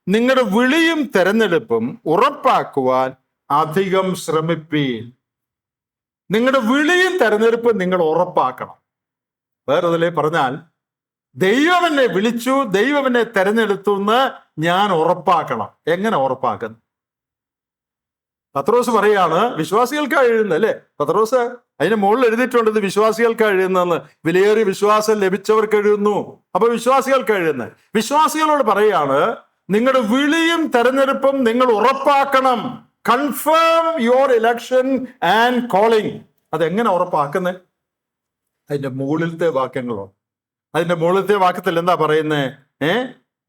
നിങ്ങളുടെ വിളിയും തെരഞ്ഞെടുപ്പും ഉറപ്പാക്കുവാൻ അധികം ശ്രമിപ്പീൻ. നിങ്ങളുടെ വിളിയും തെരഞ്ഞെടുപ്പും നിങ്ങൾ ഉറപ്പാക്കണം. വേറെ പറഞ്ഞാൽ ദൈവം എന്നെ വിളിച്ചു, ദൈവം എന്നെ തെരഞ്ഞെടുത്തു എന്ന് ഞാൻ ഉറപ്പാക്കണം. എങ്ങനെ ഉറപ്പാക്കുന്നു? പത്രോസ് പറയാണ് വിശ്വാസികൾക്കാണ് എഴുതുന്നത്, അല്ലേ? പത്രോസ് അതിന് മുകളിൽ എഴുതിയിട്ടുണ്ട് ഇത് വിശ്വാസികൾക്കാണ് എഴുതുന്നതെന്ന്. വിലയേറിയ വിശ്വാസം ലഭിച്ചവർക്ക് എഴുതുന്നു. അപ്പൊ വിശ്വാസികൾക്ക് എഴുതുന്നത്. വിശ്വാസികളോട് പറയാണ് നിങ്ങളുടെ വിളിയും തെരഞ്ഞെടുപ്പും നിങ്ങൾ ഉറപ്പാക്കണം. Confirm your election and calling. അതെങ്ങനെ ഉറപ്പാക്കുന്നത്? അതിന്റെ മുകളിലത്തെ വാക്യങ്ങളോ? അതിന്റെ മുകളിലത്തെ വാക്യത്തിൽ എന്താ പറയുന്നത്?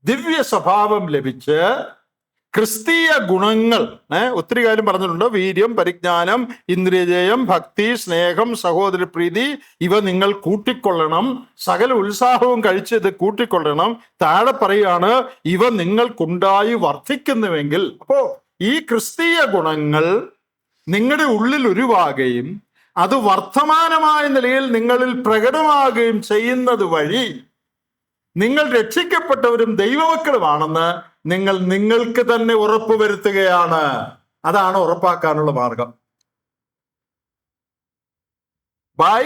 ദിവ്യ സ്വഭാവം ലഭിച്ച് ക്രിസ്തീയ ഗുണങ്ങൾ, ഒത്തിരി കാര്യം പറഞ്ഞിട്ടുണ്ട്. വീര്യം, പരിജ്ഞാനം, ഇന്ദ്രിയജയം, ഭക്തി, സ്നേഹം, സഹോദരപ്രീതി, ഇവ നിങ്ങൾ കൂട്ടിക്കൊള്ളണം. സകല ഉത്സാഹവും കഴിച്ച് ഇത് കൂട്ടിക്കൊള്ളണം. താഴെ പറയാണ് ഇവ നിങ്ങൾക്കുണ്ടായി വർദ്ധിക്കുന്നുവെങ്കിൽ. അപ്പോ ഈ ക്രിസ്തീയ ഗുണങ്ങൾ നിങ്ങളുടെ ഉള്ളിൽ ഉരുവാകുകയും അത് വർത്തമാനമായ നിലയിൽ നിങ്ങളിൽ പ്രകടമാകുകയും ചെയ്യുന്നത് വഴി നിങ്ങൾ രക്ഷിക്കപ്പെട്ടവരും ദൈവമക്കളുമാണെന്ന് നിങ്ങൾ നിങ്ങൾക്ക് തന്നെ ഉറപ്പുവരുത്തുകയാണ്. അതാണ് ഉറപ്പാക്കാനുള്ള മാർഗം. By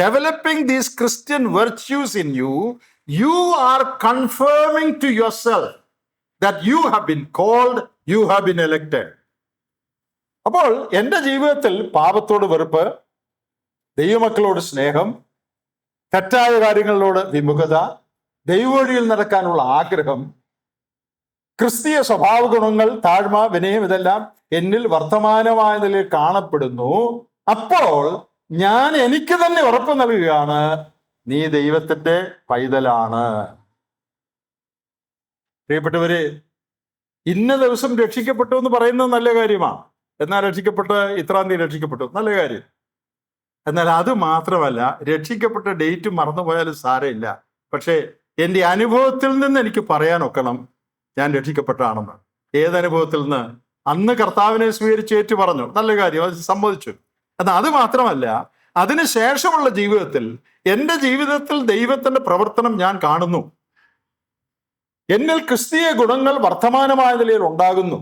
developing these Christian virtues in you, You are confirming to yourself that you have been called, you have been elected. അപ്പോൾ എൻ്റെ ജീവിതത്തിൽ പാപത്തോട് വെറുപ്പ്, ദൈവമക്കളോട് സ്നേഹം, തെറ്റായ കാര്യങ്ങളോട് വിമുഖത, ദൈവവഴിയിൽ നടക്കാനുള്ള ആഗ്രഹം, ക്രിസ്തീയ സ്വഭാവ ഗുണങ്ങൾ, താഴ്മ, വിനയം, ഇതെല്ലാം എന്നിൽ വർത്തമാനമായ നിലയിൽ കാണപ്പെടുന്നു. അപ്പോൾ ഞാൻ എനിക്ക് തന്നെ ഉറപ്പ് നൽകുകയാണ്, നീ ദൈവത്തിന്റെ പൈതലാണ്. പ്രിയപ്പെട്ടവര്, ഇന്ന ദിവസം രക്ഷിക്കപ്പെട്ടു എന്ന് പറയുന്നത് നല്ല കാര്യമാണ്. എന്നാൽ രക്ഷിക്കപ്പെട്ട് ഇത്രാം തീയതി രക്ഷിക്കപ്പെട്ടു, നല്ല കാര്യം. എന്നാൽ അത് മാത്രമല്ല, രക്ഷിക്കപ്പെട്ട ഡേറ്റ് മറന്നുപോയാലും സാരമില്ല. പക്ഷേ എൻ്റെ അനുഭവത്തിൽ നിന്ന് എനിക്ക് പറയാനൊക്കണം ഞാൻ രക്ഷിക്കപ്പെട്ടാണെന്ന്. ഏതനുഭവത്തിൽ നിന്ന്? അന്ന് കർത്താവിനെ സ്വീകരിച്ച് ഏറ്റു പറഞ്ഞു, നല്ല കാര്യം, അത് സമ്മതിച്ചു. എന്നാൽ അത് മാത്രമല്ല, അതിനുശേഷമുള്ള ജീവിതത്തിൽ, എൻ്റെ ജീവിതത്തിൽ ദൈവത്തിന്റെ പ്രവർത്തനം ഞാൻ കാണുന്നു. എന്നിൽ ക്രിസ്തീയ ഗുണങ്ങൾ വർത്തമാനമായ നിലയിൽ ഉണ്ടാകുന്നു.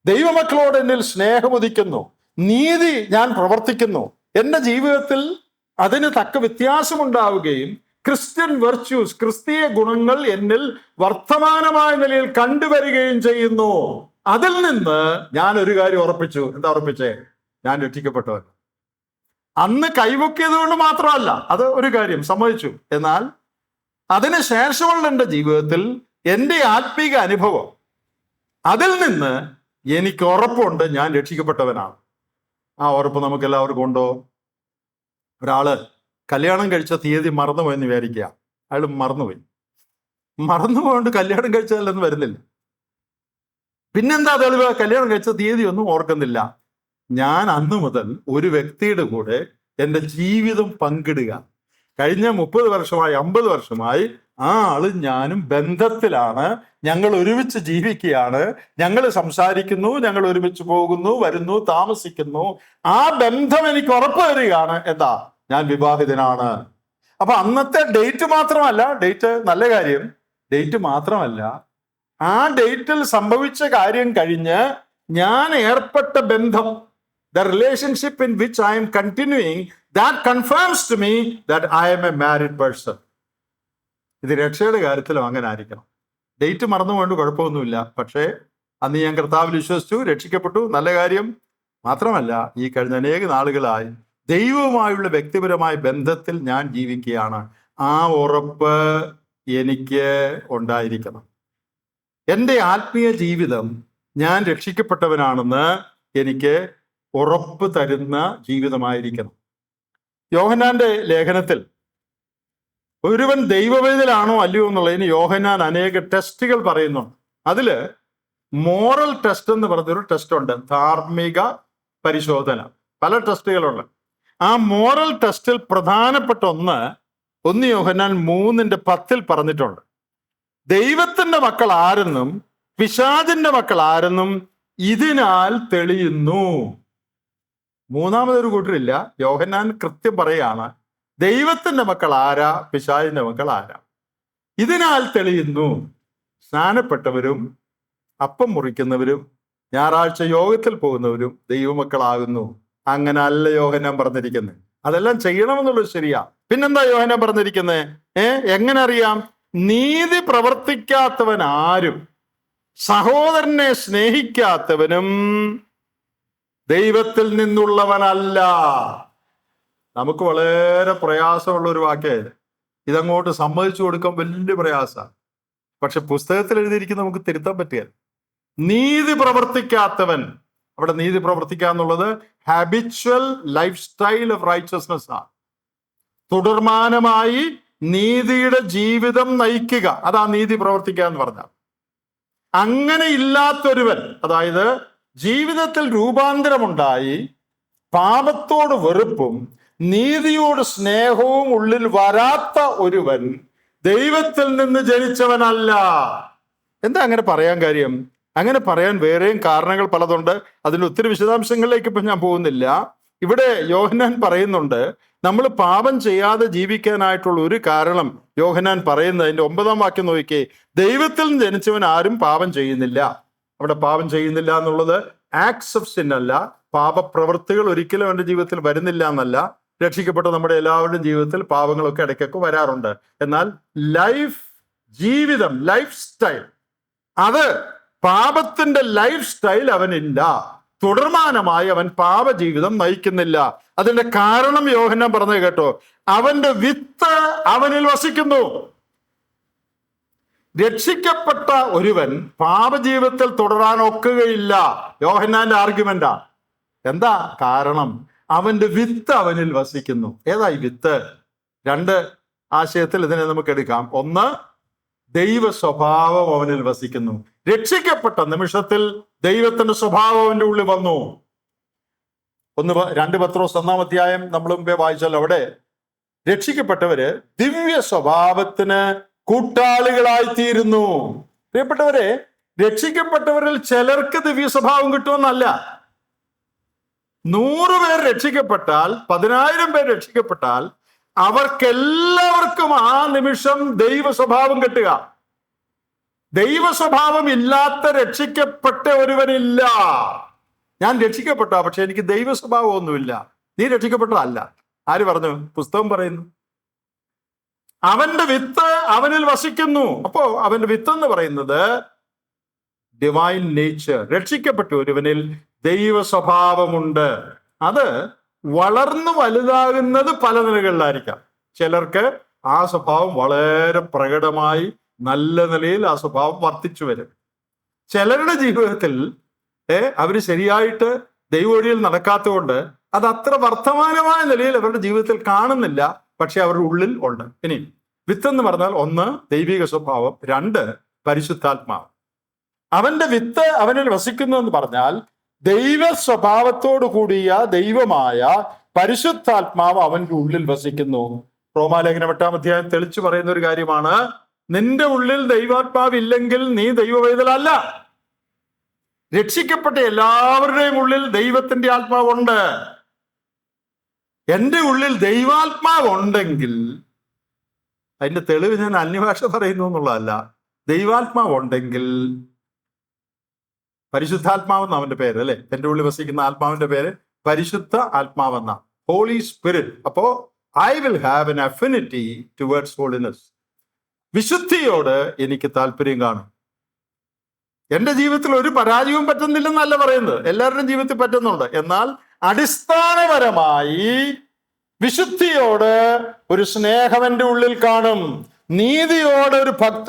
ദൈവമക്കളോട് എന്നിൽ സ്നേഹമുദിക്കുന്നു. നീതി ഞാൻ പ്രവർത്തിക്കുന്നു. എൻ്റെ ജീവിതത്തിൽ അതിന് തക്ക വ്യത്യാസമുണ്ടാവുകയും ക്രിസ്ത്യൻ വെർച്യൂസ്, ക്രിസ്തീയ ഗുണങ്ങൾ എന്നിൽ വർത്തമാനമായ നിലയിൽ കണ്ടുവരികയും ചെയ്യുന്നു. അതിൽ നിന്ന് ഞാൻ ഒരു കാര്യം ഉറപ്പിച്ചു. എന്താ ഉറപ്പിച്ചേ? ഞാൻ രക്ഷിക്കപ്പെട്ടവൻ. അന്ന് കൈവക്കിയത് കൊണ്ട് മാത്രമല്ല, അത് ഒരു കാര്യം സമ്മതിച്ചു. എന്നാൽ അതിനുശേഷമുള്ള എൻ്റെ ജീവിതത്തിൽ എൻ്റെ ആത്മീക അനുഭവം, അതിൽ നിന്ന് എനിക്ക് ഉറപ്പുണ്ട് ഞാൻ രക്ഷിക്കപ്പെട്ടവനാണ്. ആ ഉറപ്പ് നമുക്ക് എല്ലാവർക്കും ഉണ്ടോ? ഒരാള് കല്യാണം കഴിച്ച തീയതി മറന്നുപോയെന്ന് വിചാരിക്കുക. അയാൾ മറന്നുപോയോണ്ട് കല്യാണം കഴിച്ചതല്ലെന്ന് വരുന്നില്ല. പിന്നെന്താ തെളിവ്? കല്യാണം കഴിച്ച തീയതി ഒന്നും ഓർക്കുന്നില്ല. ഞാൻ അന്നു മുതൽ ഒരു വ്യക്തിയുടെ കൂടെ എൻ്റെ ജീവിതം പങ്കിടുക. കഴിഞ്ഞ 30 വർഷമായി 50 വർഷമായി ആ ആളും ഞാനും ബന്ധത്തിലാണ്. ഞങ്ങൾ ഒരുമിച്ച് ജീവിക്കുകയാണ്. ഞങ്ങൾ സംസാരിക്കുന്നു, ഞങ്ങൾ ഒരുമിച്ച് പോകുന്നു, വരുന്നു, താമസിക്കുന്നു. ആ ബന്ധം എനിക്ക് ഉറപ്പ് തരികയാണ്. എന്താ? ഞാൻ വിവാഹിതനാണ്. അപ്പൊ അന്നത്തെ ഡേറ്റ് മാത്രമല്ല, ഡേറ്റ് നല്ല കാര്യം, ഡേറ്റ് മാത്രമല്ല, ആ ഡേറ്റിൽ സംഭവിച്ച കാര്യം കഴിഞ്ഞ് ഞാൻ ഏർപ്പെട്ട ബന്ധം, the relationship in which I am continuing, that confirms to me that I am a married person. ഇത് രക്ഷയുടെ കാര്യത്തിലും അങ്ങനെ ആയിരിക്കണം. ഡേറ്റ് മറന്നുകൊണ്ട് കുഴപ്പമൊന്നുമില്ല. പക്ഷേ അന്ന് ഞാൻ കർത്താവിൽ വിശ്വസിച്ചു, രക്ഷിക്കപ്പെട്ടു, നല്ല കാര്യം. മാത്രമല്ല, ഈ കഴിഞ്ഞ അനേക നാളുകളായി ദൈവവുമായുള്ള വ്യക്തിപരമായ ബന്ധത്തിൽ ഞാൻ ജീവിക്കുകയാണ്. ആ ഉറപ്പ് എനിക്ക് ഉണ്ടായിരിക്കണം. എൻ്റെ ആത്മീയ ജീവിതം ഞാൻ രക്ഷിക്കപ്പെട്ടവനാണെന്ന് എനിക്ക് ഉറപ്പ് തരുന്ന ജീവിതമായിരിക്കണം. യോഹന്നാന്റെ ലേഖനത്തിൽ ഒരുവൻ ദൈവവേദിലാണോ അല്ലയോ എന്നുള്ളതിന് യോഹന്നാൻ അനേക ടെസ്റ്റുകൾ പറയുന്നുണ്ട്. അതില് മോറൽ ടെസ്റ്റ് എന്ന് പറഞ്ഞൊരു ടെസ്റ്റ് ഉണ്ട്, ധാർമ്മിക പരിശോധന. പല ടെസ്റ്റുകളുണ്ട്. ആ മോറൽ ടെസ്റ്റിൽ പ്രധാനപ്പെട്ട ഒന്ന് യോഹന്നാൻ 3:10 പറഞ്ഞിട്ടുണ്ട്. ദൈവത്തിന്റെ മക്കൾ ആരെന്നും പിശാചിന്റെ മക്കൾ ആരെന്നും ഇതിനാൽ തെളിയുന്നു. മൂന്നാമതൊരു കൂട്ടരില്ല. യോഹന്നാൻ കൃത്യം പറയാണ്, ദൈവത്തിന്റെ മക്കൾ ആരാ, പിശാചിന്റെ മക്കൾ ആരാ. ഇതിനാൽ തെളിയുന്നു, സ്നാനപ്പെട്ടവരും അപ്പം മുറിക്കുന്നവരും ഞായറാഴ്ച യോഗത്തിൽ പോകുന്നവരും ദൈവമക്കളാകുന്നു. അങ്ങനെ അല്ല യോഹന്നാൻ പറഞ്ഞിരിക്കുന്നത്. അതെല്ലാം ചെയ്യണമെന്നുള്ളത് ശരിയാ. പിന്നെന്താ യോഹന്നാൻ പറഞ്ഞിരിക്കുന്നത്? എങ്ങനെ അറിയാം? നീതി പ്രവർത്തിക്കാത്തവൻ ആരും, സഹോദരനെ സ്നേഹിക്കാത്തവനും ദൈവത്തിൽ നിന്നുള്ളവനല്ല. നമുക്ക് വളരെ പ്രയാസമുള്ള ഒരു വാക്യായത്. ഇതങ്ങോട്ട് സമ്മതിച്ചു കൊടുക്കാൻ വലിയ പ്രയാസമാണ്. പക്ഷെ പുസ്തകത്തിൽ എഴുതിയിരിക്കുന്ന നമുക്ക് തിരുത്താൻ പറ്റുക. നീതി പ്രവർത്തിക്കാത്തവൻ, അവിടെ നീതി പ്രവർത്തിക്കുക എന്നുള്ളത് habitual life style of righteousness ആണ്. തുടർമാനമായി നീതിയുടെ ജീവിതം നയിക്കുക, അതാ നീതി പ്രവർത്തിക്കുക എന്ന് പറഞ്ഞാൽ. അങ്ങനെ ഇല്ലാത്തൊരുവൻ, അതായത് ജീവിതത്തിൽ രൂപാന്തരമുണ്ടായി പാപത്തോട് വെറുപ്പും നീതിയോട് സ്നേഹവും ഉള്ളിൽ വരാത്ത ഒരുവൻ ദൈവത്തിൽ നിന്ന് ജനിച്ചവനല്ല. എന്താ അങ്ങനെ പറയാൻ കാര്യം? അങ്ങനെ പറയാൻ വേറെയും കാരണങ്ങൾ പലതുണ്ട്. അതിന് ഒത്തിരി വിശദാംശങ്ങളിലേക്ക് ഇപ്പം ഞാൻ പോകുന്നില്ല. ഇവിടെ യോഹന്നാൻ പറയുന്നുണ്ട്, നമ്മൾ പാപം ചെയ്യാതെ ജീവിക്കാനായിട്ടുള്ള ഒരു കാരണം യോഹന്നാൻ പറയുന്നത് അതിന്റെ 9-ാം വാക്യം നോക്കിക്കേ. ദൈവത്തിൽ നിന്ന് ജനിച്ചവൻ ആരും പാപം ചെയ്യുന്നില്ല. അവിടെ പാപം ചെയ്യുന്നില്ല എന്നുള്ളത് ആക്ട്സ് ഓഫ് സിൻ അല്ല, പാപപ്രവൃത്തികൾ ഒരിക്കലും അവന്റെ ജീവിതത്തിൽ വരുന്നില്ല എന്നല്ല. രക്ഷിക്കപ്പെട്ട നമ്മുടെ എല്ലാവരുടെയും ജീവിതത്തിൽ പാപങ്ങളൊക്കെ ഇടയ്ക്കൊക്കെ വരാറുണ്ട്. എന്നാൽ ജീവിതം, ലൈഫ് സ്റ്റൈൽ, അത് പാപത്തിന്റെ ലൈഫ് സ്റ്റൈൽ അവനില്ല. തുടർമാനമായി അവൻ പാപജീവിതം നയിക്കുന്നില്ല. അതിന്റെ കാരണം യോഹന്നാൻ പറഞ്ഞത് കേട്ടോ, അവന്റെ വിത്ത് അവനിൽ വസിക്കുന്നു. രക്ഷിക്കപ്പെട്ട ഒരുവൻ പാപജീവിതത്തിൽ തുടരാൻ ഒക്കുകയില്ല. യോഹന്നാന്റെ ആർഗ്യുമെന്റാ. എന്താ കാരണം? അവന്റെ വിത്ത് അവനിൽ വസിക്കുന്നു. ഏതാ ഈ വിത്ത്? രണ്ട് ആശയത്തിൽ ഇതിനെ നമുക്ക് എടുക്കാം. ഒന്ന്, ദൈവ സ്വഭാവം അവനിൽ വസിക്കുന്നു. രക്ഷിക്കപ്പെട്ട നിമിഷത്തിൽ ദൈവത്തിന്റെ സ്വഭാവം അവന്റെ ഉള്ളിൽ വന്നു. 2 പത്രോസ് 1-ാം അധ്യായം നമ്മൾ മുമ്പേ വായിച്ചാൽ അവിടെ രക്ഷിക്കപ്പെട്ടവര് ദിവ്യ സ്വഭാവത്തിന് കൂട്ടാളികളായിത്തീരുന്നു. പ്രിയപ്പെട്ടവരെ, രക്ഷിക്കപ്പെട്ടവരിൽ ചിലർക്ക് ദിവ്യ സ്വഭാവം കിട്ടുമെന്നല്ല. 100 പേർ രക്ഷിക്കപ്പെട്ടാൽ, 10,000 പേർ രക്ഷിക്കപ്പെട്ടാൽ അവർക്കെല്ലാവർക്കും ആ നിമിഷം ദൈവ സ്വഭാവം കിട്ടുക. ദൈവ സ്വഭാവം ഇല്ലാത്ത രക്ഷിക്കപ്പെട്ട ഒരുവനില്ല. ഞാൻ രക്ഷിക്കപ്പെട്ട, പക്ഷെ എനിക്ക് ദൈവ സ്വഭാവം ഒന്നുമില്ല. നീ രക്ഷിക്കപ്പെട്ടതല്ല. ആര് പറഞ്ഞു? പുസ്തകം പറയുന്നു. അവന്റെ വിത്ത് അവനിൽ വസിക്കുന്നു. അപ്പോ അവന്റെ വിത്ത് എന്ന് പറയുന്നത് ഡിവൈൻ നേച്ചർ. രക്ഷിക്കപ്പെട്ട ഒരുവനിൽ ദൈവ സ്വഭാവമുണ്ട്. അത് വളർന്നു വലുതാകുന്നത് പല നിലകളിലായിരിക്കാം. ചിലർക്ക് ആ സ്വഭാവം വളരെ പ്രകടമായി നല്ല നിലയിൽ ആ സ്വഭാവം വർദ്ധിച്ചു വരും. ചിലരുടെ ജീവിതത്തിൽ അവര് ശരിയായിട്ട് ദൈവവഴിയിൽ നടക്കാത്തതുകൊണ്ട് അത് അത്ര വർത്തമാനമായ നിലയിൽ അവരുടെ ജീവിതത്തിൽ കാണുന്നില്ല, പക്ഷെ അവരുടെ ഉള്ളിൽ ഉണ്ട്. ഇനി വിത്ത് എന്ന് പറഞ്ഞാൽ 1 ദൈവിക സ്വഭാവം, 2 പരിശുദ്ധാത്മാവ്. അവന്റെ വിത്ത് അവനിൽ വസിക്കുന്നു എന്ന് പറഞ്ഞാൽ ദൈവ സ്വഭാവത്തോടു കൂടിയ ദൈവമായ പരിശുദ്ധാത്മാവ് അവന്റെ ഉള്ളിൽ വസിക്കുന്നു. റോമാലേഖനം 8-ാം അധ്യായം തെളിച്ചു പറയുന്ന ഒരു കാര്യമാണ്, നിന്റെ ഉള്ളിൽ ദൈവാത്മാവ് ഇല്ലെങ്കിൽ നീ ദൈവവേദനല്ല. രക്ഷിക്കപ്പെട്ട എല്ലാവരുടെയും ഉള്ളിൽ ദൈവത്തിന്റെ ആത്മാവുണ്ട്. എൻ്റെ ഉള്ളിൽ ദൈവാത്മാവ് ഉണ്ടെങ്കിൽ, അതിന്റെ തെളിവ് ഞാൻ അന്യഭാഷ പറയുന്നു എന്നുള്ളതല്ല, ദൈവാത്മാവ് ഉണ്ടെങ്കിൽ, പരിശുദ്ധാത്മാവെന്ന അവന്റെ പേര് അല്ലെ, എൻ്റെ ഉള്ളിൽ വസിക്കുന്ന ആത്മാവിന്റെ പേര് പരിശുദ്ധ ആത്മാവെന്ന, ഹോളി സ്പിരിറ്റ്. അപ്പോ I will have an affinity towards holiness. വിശുദ്ധിയോട് എനിക്ക് താല്പര്യം കാണും. എൻ്റെ ജീവിതത്തിൽ ഒരു പരാജയവും പറ്റുന്നില്ലെന്നല്ല പറയുന്നത്, എല്ലാവരുടെയും ജീവിതത്തിൽ പറ്റുന്നുണ്ട്. എന്നാൽ അടിസ്ഥാനപരമായി വിശുദ്ധിയോട് ഒരു സ്നേഹം എൻ്റെ ഉള്ളിൽ കാണും. നീതിയോട്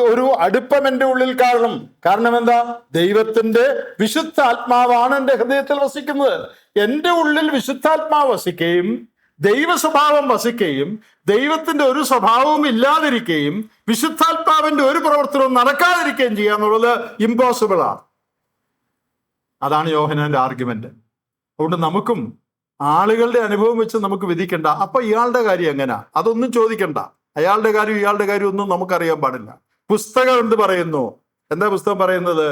ഒരു അടുപ്പം എൻ്റെ ഉള്ളിൽ കാണും. കാരണം എന്താ? ദൈവത്തിന്റെ വിശുദ്ധാത്മാവാണ് എൻ്റെ ഹൃദയത്തിൽ വസിക്കുന്നത്. എൻ്റെ ഉള്ളിൽ വിശുദ്ധാത്മാവ് വസിക്കുകയും ദൈവ സ്വഭാവം വസിക്കുകയും ദൈവത്തിന്റെ ഒരു സ്വഭാവവും ഇല്ലാതിരിക്കുകയും വിശുദ്ധാത്മാവിന്റെ ഒരു പ്രവർത്തനവും നടക്കാതിരിക്കുകയും ചെയ്യുക എന്നുള്ളത് ഇമ്പോസിബിൾ ആണ്. അതാണ് യോഹന്നാന്റെ ആർഗ്യുമെന്റ്. അതുകൊണ്ട് നമുക്കും ആളുകളുടെ അനുഭവം വെച്ച് നമുക്ക് വിധിക്കണ്ട. അപ്പൊ ഇയാളുടെ കാര്യം എങ്ങനെയാ, അതൊന്നും ചോദിക്കണ്ട. അയാളുടെ കാര്യം ഇയാളുടെ കാര്യം ഒന്നും നമുക്കറിയാൻ പാടില്ല. പുസ്തകം എന്ത് പറയുന്നു? എന്താ പുസ്തകം പറയുന്നത്?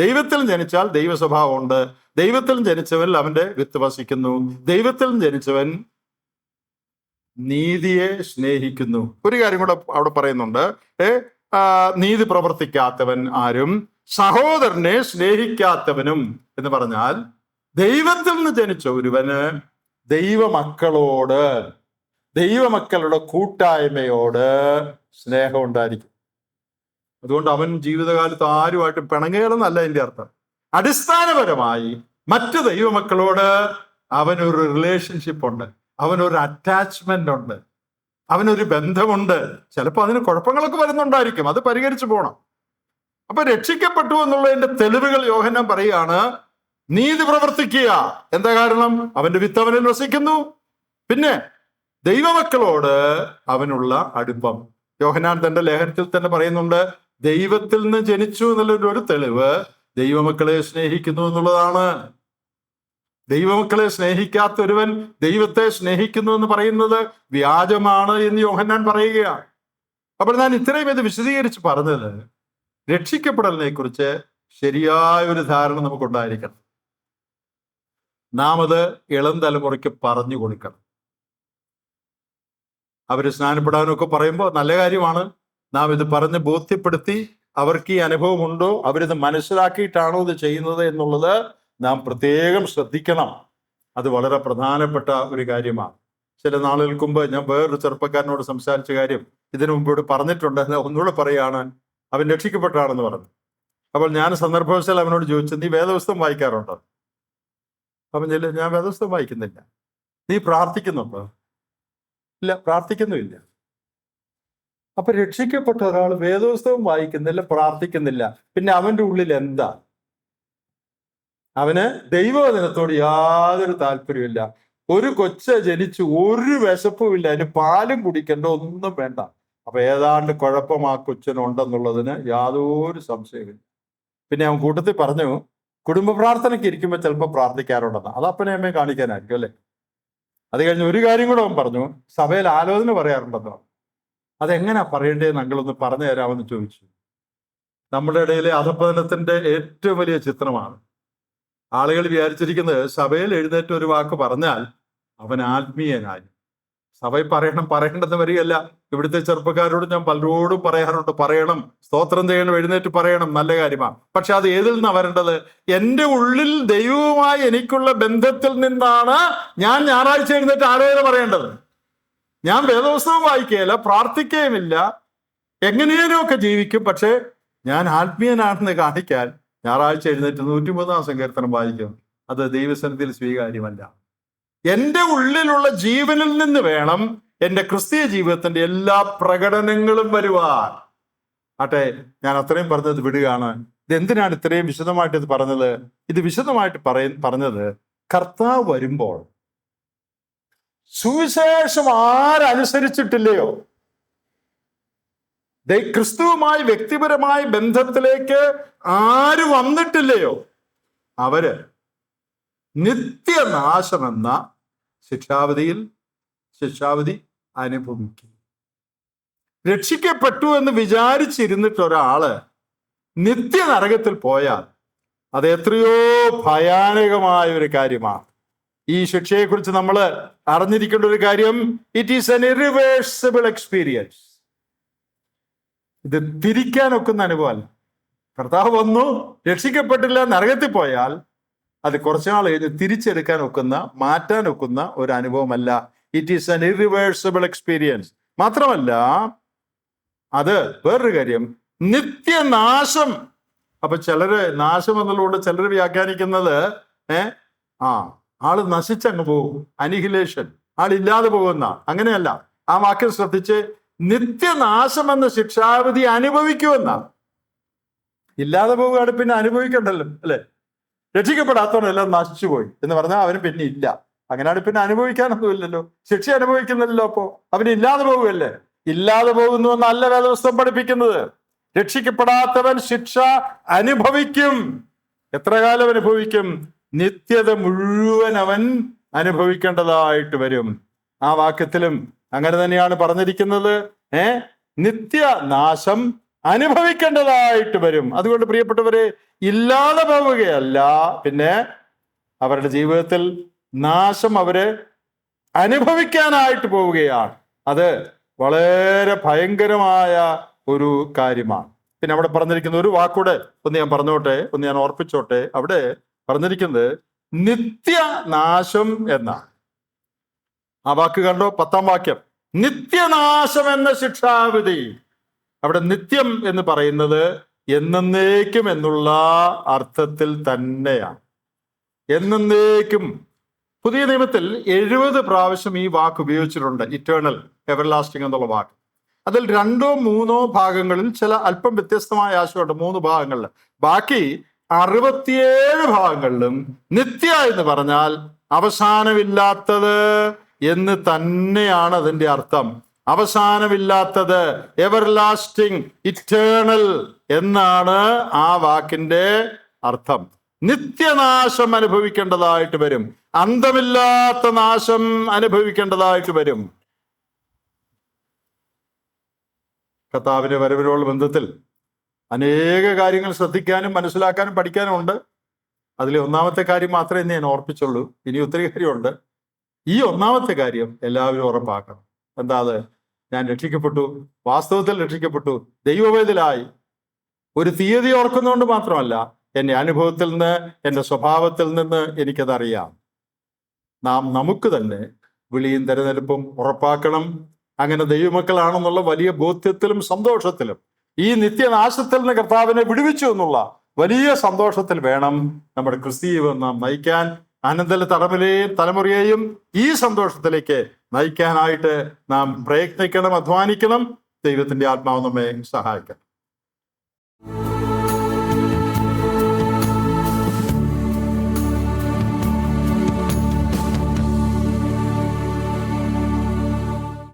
ദൈവത്തിൽ ജനിച്ചാൽ ദൈവ സ്വഭാവമുണ്ട്. ദൈവത്തിൽ ജനിച്ചവൻ അവന്റെ വിത്ത് വസിക്കുന്നു. ദൈവത്തിൽ ജനിച്ചവൻ നീതിയെ സ്നേഹിക്കുന്നു. ഒരു കാര്യം കൂടെ അവിടെ പറയുന്നുണ്ട്, നീതി പ്രവർത്തിക്കാത്തവൻ ആരും സഹോദരനെ സ്നേഹിക്കാത്തവനും എന്ന് പറഞ്ഞാൽ ദൈവത്തിൽ നിന്ന് ജനിച്ച ഒരുവന് ദൈവമക്കളുടെ കൂട്ടായ്മയോട് സ്നേഹം ഉണ്ടായിരിക്കും. അതുകൊണ്ട് അവൻ ജീവിതകാലത്ത് ആരുമായിട്ട് പിണങ്ങുകയെന്നല്ല എൻ്റെ അർത്ഥം. അടിസ്ഥാനപരമായി മറ്റു ദൈവമക്കളോട് അവനൊരു റിലേഷൻഷിപ്പ് ഉണ്ട്, അവനൊരു അറ്റാച്ച്മെന്റ് ഉണ്ട്, അവനൊരു ബന്ധമുണ്ട്. ചിലപ്പോൾ അതിന് കുഴപ്പങ്ങളൊക്കെ വരുന്നുണ്ടായിരിക്കും, അത് പരിഹരിച്ചു പോകണം. അപ്പൊ രക്ഷിക്കപ്പെട്ടു എന്നുള്ളതിന്റെ തെളിവുകൾ യോഹന്നാൻ പറയുകയാണ്. നീതി പ്രവർത്തിക്കുക. എന്താ കാരണം? അവന്റെ വിത്ത് അവനിൽ വസിക്കുന്നു. പിന്നെ ദൈവമക്കളോട് അവനുള്ള അടുപ്പം. യോഹന്നാൻ തന്റെ ലേഖനത്തിൽ തന്നെ പറയുന്നുണ്ട്, ദൈവത്തിൽ നിന്ന് ജനിച്ചു എന്നുള്ളൊരു തെളിവ് ദൈവമക്കളെ സ്നേഹിക്കുന്നു എന്നുള്ളതാണ്. ദൈവമക്കളെ സ്നേഹിക്കാത്ത ഒരുവൻ ദൈവത്തെ സ്നേഹിക്കുന്നു എന്ന് പറയുന്നത് വ്യാജമാണ് എന്ന് യോഹന്നാൻ പറയുകയാണ്. അപ്പോൾ ഞാൻ ഇത്രയും ഇത് വിശദീകരിച്ച് പറഞ്ഞത്, രക്ഷിക്കപ്പെടലിനെ കുറിച്ച് ശരിയായ ഒരു ധാരണ നമുക്കുണ്ടായിരിക്കണം. നാം അത് ഇളം തലമുറയ്ക്ക് പറഞ്ഞു കൊടുക്കണം. അവര് സ്നാനപ്പെടാനൊക്കെ പറയുമ്പോൾ നല്ല കാര്യമാണ്. നാം ഇത് പറഞ്ഞ് ബോധ്യപ്പെടുത്തി അവർക്ക് ഈ അനുഭവം ഉണ്ടോ, അവരിത് മനസ്സിലാക്കിയിട്ടാണോ ഇത് ചെയ്യുന്നത് എന്നുള്ളത് നാം പ്രത്യേകം ശ്രദ്ധിക്കണം. അത് വളരെ പ്രധാനപ്പെട്ട ഒരു കാര്യമാണ്. ചില നാളുകൾക്ക് മുമ്പ് ഞാൻ വേറൊരു ചെറുപ്പക്കാരനോട് സംസാരിച്ച കാര്യം ഇതിനു മുമ്പ് ഇവിടെ പറഞ്ഞിട്ടുണ്ട്, ഒന്നുകൂടെ പറയുകയാണ്. അവൻ രക്ഷിക്കപ്പെട്ടാണെന്ന് പറഞ്ഞു. അപ്പോൾ ഞാൻ സന്ദർഭവശാൽ അവനോട് ചോദിച്ചു, നീ വേദപുസ്തകം വായിക്കാറുണ്ടോ? അവൻ ചെല്ലും, ഞാൻ വേദപുസ്തകം വായിക്കുന്നില്ല. നീ പ്രാർത്ഥിക്കുന്നുണ്ടോ? ഇല്ല, പ്രാർത്ഥിക്കുന്നുമില്ല. അപ്പൊ രക്ഷിക്കപ്പെട്ട ഒരാൾ വേദപുസ്തകം വായിക്കുന്നില്ല, പ്രാർത്ഥിക്കുന്നില്ല, പിന്നെ അവന്റെ ഉള്ളിൽ എന്താ? അവന് ദൈവവചനത്തോട് യാതൊരു താല്പര്യമില്ല. ഒരു കൊച്ച് ജനിച്ചു, ഒരു വിശപ്പുമില്ല, അതിന് പാലും കുടിക്കണ്ട, ഒന്നും വേണ്ട. അപ്പൊ ഏതാണ്ട് കുഴപ്പം ആ കൊച്ചിനുണ്ടെന്നുള്ളതിന് യാതൊരു സംശയമില്ല. പിന്നെ അവൻ കൂട്ടത്തിൽ പറഞ്ഞു, കുടുംബ പ്രാർത്ഥനയ്ക്ക് ഇരിക്കുമ്പോൾ ചിലപ്പോൾ പ്രാർത്ഥിക്കാറുണ്ടെന്ന്. അത് അപ്പനെ അമ്മയെ കാണിക്കാനായിരിക്കും അല്ലേ. അത് കഴിഞ്ഞ് ഒരു കാര്യം കൂടെ അവൻ പറഞ്ഞു, സഭയിൽ ആലോചന പറയാറുണ്ടെന്നോ. അതെങ്ങനെയാ പറയേണ്ടതെന്ന് അങ്കിളൊന്ന് പറഞ്ഞു തരാമെന്ന് ചോദിച്ചു. നമ്മുടെ ഇടയിലെ അധപ്പതനത്തിന്റെ ഏറ്റവും വലിയ ചിത്രമാണ്. ആളുകൾ വിചാരിച്ചിരിക്കുന്നത് സഭയിൽ എഴുന്നേറ്റ് ഒരു വാക്ക് പറഞ്ഞാൽ അവൻ ആത്മീയനായി. സഭയിൽ പറയേണ്ടെന്ന് വരികയല്ല. ഇവിടുത്തെ ചെറുപ്പക്കാരോട് ഞാൻ പലരോടും പറയാറുണ്ട്, പറയണം, സ്തോത്രം ചെയ്യണം, എഴുന്നേറ്റ് പറയണം, നല്ല കാര്യമാണ്. പക്ഷെ അത് ഏതിൽ നിന്നാണ് വരേണ്ടത്? എൻ്റെ ഉള്ളിൽ ദൈവവുമായി എനിക്കുള്ള ബന്ധത്തിൽ നിന്നാണ് ഞാൻ ഞായറാഴ്ച എഴുന്നേറ്റ് ആലോചന പറയേണ്ടത്. ഞാൻ വേദപുസ്തകം വായിക്കുകയില്ല, പ്രാർത്ഥിക്കുകയുമില്ല, എങ്ങനെയും ഒക്കെ ജീവിക്കും. പക്ഷെ ഞാൻ ആത്മീയനാണെന്ന് കാണിക്കാൻ ഞായറാഴ്ച എഴുന്നേറ്റ് 103-ാം സങ്കീർത്തനം വായിക്കും. അത് ദൈവസന്നിധിയിൽ സ്വീകാര്യമല്ല. എൻ്റെ ഉള്ളിലുള്ള ജീവനിൽ നിന്ന് വേണം എൻ്റെ ക്രിസ്തീയ ജീവിതത്തിന്റെ എല്ലാ പ്രകടനങ്ങളും വരുവാൻ. ആട്ടെ, ഞാൻ അത്രയും പറഞ്ഞത് വിടുകയാണ്. ഇത് എന്തിനാണ് ഇത്രയും വിശദമായിട്ട് ഇത് പറഞ്ഞത്? ഇത് വിശദമായിട്ട് പറഞ്ഞത് കർത്താവ് വരുമ്പോൾ സുവിശേഷം ആരനുസരിച്ചിട്ടില്ലയോ, ക്രിസ്തുവുമായി വ്യക്തിപരമായ ബന്ധത്തിലേക്ക് ആര് വന്നിട്ടില്ലയോ, അവര് നിത്യനാശമെന്ന ശിക്ഷാവിധി അനുഭവിക്കും. രക്ഷിക്കപ്പെട്ടു എന്ന് വിചാരിച്ചിരുന്നിട്ട് ഒരാള് നിത്യനരകത്തിൽ പോയാൽ അത് എത്രയോ ഭയാനകമായ ഒരു കാര്യമാണ്. ഈ ശിക്ഷയെക്കുറിച്ച് നമ്മൾ അറിഞ്ഞിരിക്കേണ്ട ഒരു കാര്യം, it is an irreversible experience. ഇത് തിരിക്കാൻ ഒക്കുന്ന അനുഭവമല്ല. കർത്താവ് വന്നു, രക്ഷിക്കപ്പെട്ടില്ല, നരകത്തിൽ പോയാൽ അത് കുറച്ചുനാൾ കഴിഞ്ഞ് തിരിച്ചെടുക്കാൻ ഒക്കുന്ന, മാറ്റാൻ ഒക്കുന്ന ഒരു അനുഭവമല്ല. It is an irreversible experience. മാത്രമല്ല, അത് വേറൊരു കാര്യം, നിത്യനാശം. അപ്പൊ ചിലര് നാശം എന്നുള്ളതുകൊണ്ട് ചിലർ വ്യാഖ്യാനിക്കുന്നത് ആള് നശിച്ചങ്ങ് പോകും, അനിഹിലേഷൻ, ആളില്ലാതെ പോകുന്ന. അങ്ങനെയല്ല. ആ വാക്യം ശ്രദ്ധിച്ച്, നിത്യനാശം എന്ന ശിക്ഷാവിധി അനുഭവിക്കുമെന്ന. ഇല്ലാതെ പോകുകയാണ്, പിന്നെ അനുഭവിക്കണ്ടല്ലോ അല്ലെ. രക്ഷിക്കപ്പെടാത്തവനെല്ലാം നശിച്ചുപോയി എന്ന് പറഞ്ഞാൽ അവന് പിന്നെ ഇല്ല. അങ്ങനെയാണ്, പിന്നെ അനുഭവിക്കാനൊന്നും ഇല്ലല്ലോ, ശിക്ഷ അനുഭവിക്കുന്നില്ലല്ലോ. അപ്പോ അവന് ഇല്ലാതെ പോകുകയല്ലേ. ഇല്ലാതെ പോകുന്നു എന്നല്ല വേദപുസ്തകം പഠിപ്പിക്കുന്നത്. രക്ഷിക്കപ്പെടാത്തവൻ ശിക്ഷ അനുഭവിക്കും. എത്ര കാലം അനുഭവിക്കും? നിത്യത മുഴുവൻ അവൻ അനുഭവിക്കേണ്ടതായിട്ട് വരും. ആ വാക്യത്തിലും അങ്ങനെ തന്നെയാണ് പറഞ്ഞിരിക്കുന്നത്. നിത്യനാശം അനുഭവിക്കേണ്ടതായിട്ട് വരും. അതുകൊണ്ട് പ്രിയപ്പെട്ടവരെ, ഇല്ലാതെ പോവുകയല്ല, പിന്നെ അവരുടെ ജീവിതത്തിൽ നാശം അവര് അനുഭവിക്കാനായിട്ട് പോവുകയാണ്. അത് വളരെ ഭയങ്കരമായ ഒരു കാര്യമാണ്. പിന്നെ അവിടെ പറഞ്ഞിരിക്കുന്ന ഒരു വാക്കൂടെ ഒന്ന് ഞാൻ പറഞ്ഞോട്ടെ, ഒന്ന് ഞാൻ ഓർപ്പിച്ചോട്ടെ. അവിടെ പറഞ്ഞിരിക്കുന്നത് നിത്യനാശം എന്നാണ്. ആ വാക്ക് കണ്ടോ? 10-ാം വാക്യം, നിത്യനാശം എന്ന ശിക്ഷാവിധി. അവിടെ നിത്യം എന്ന് പറയുന്നത് എന്നേക്കും എന്നുള്ള അർത്ഥത്തിൽ തന്നെയാണ്. എന്നേക്കും. പുതിയ നിയമത്തിൽ 70 പ്രാവശ്യം ഈ വാക്ക് ഉപയോഗിച്ചിട്ടുണ്ട്, ഇറ്റേണൽ, എവർലാസ്റ്റിംഗ് എന്നുള്ള വാക്ക്. അതിൽ 2-3 ഭാഗങ്ങളിൽ ചില അല്പം വ്യത്യസ്തമായ ആശയമുണ്ട്, 3 ഭാഗങ്ങളിൽ. ബാക്കി 67 ഭാഗങ്ങളിലും നിത്യ എന്ന് പറഞ്ഞാൽ അവസാനമില്ലാത്തത് എന്ന് തന്നെയാണ് അതിന്റെ അർത്ഥം. അവസാനമില്ലാത്തത്, എവർലാസ്റ്റിംഗ്, ഇറ്റേണൽ എന്നാണ് ആ വാക്കിന്റെ അർത്ഥം. നിത്യനാശം അനുഭവിക്കേണ്ടതായിട്ട് വരും, അന്തമില്ലാത്ത നാശം അനുഭവിക്കേണ്ടതായിട്ട് വരും. കർത്താവിന്റെ വരവിലുള്ള ബന്ധത്തിൽ അനേക കാര്യങ്ങൾ ശ്രദ്ധിക്കാനും മനസ്സിലാക്കാനും പഠിക്കാനും ഉണ്ട്. അതിൽ 1-ാമത്തെ കാര്യം മാത്രമേ ഞാൻ ഓർപ്പിച്ചുള്ളൂ. ഇനി ഒത്തിരി കാര്യമുണ്ട്. ഈ 1-ാമത്തെ കാര്യം എല്ലാവരും ഉറപ്പാക്കണം. എന്താ അത്? ഞാൻ രക്ഷിക്കപ്പെട്ടു, വാസ്തവത്തിൽ രക്ഷിക്കപ്പെട്ടു, ദൈവവേദലായി. ഒരു തീയതി ഓർക്കുന്നതുകൊണ്ട് മാത്രമല്ല, എൻ്റെ അനുഭവത്തിൽ നിന്ന്, എൻ്റെ സ്വഭാവത്തിൽ നിന്ന് എനിക്കതറിയാം. നമുക്ക് തന്നെ വിളിയും തെരഞ്ഞെടുപ്പും ഉറപ്പാക്കണം. അങ്ങനെ ദൈവമക്കളാണെന്നുള്ള വലിയ ബോധ്യത്തിലും സന്തോഷത്തിലും ഈ നിത്യനാശത്തിൽ നിന്ന് കർത്താവിനെ വിടുവിച്ചു എന്നുള്ള വലിയ സന്തോഷത്തിൽ വേണം നമ്മുടെ ക്രിസ്തീയ ജീവിതം നാം നയിക്കാൻ. അനന്തര തലമുറയെയും ഈ സന്തോഷത്തിലേക്ക് നയിക്കാനായിട്ട് നാം പ്രയത്നിക്കണം, അധ്വാനിക്കണം. ദൈവത്തിന്റെ ആത്മാവ് നമ്മെ സഹായിക്കണം.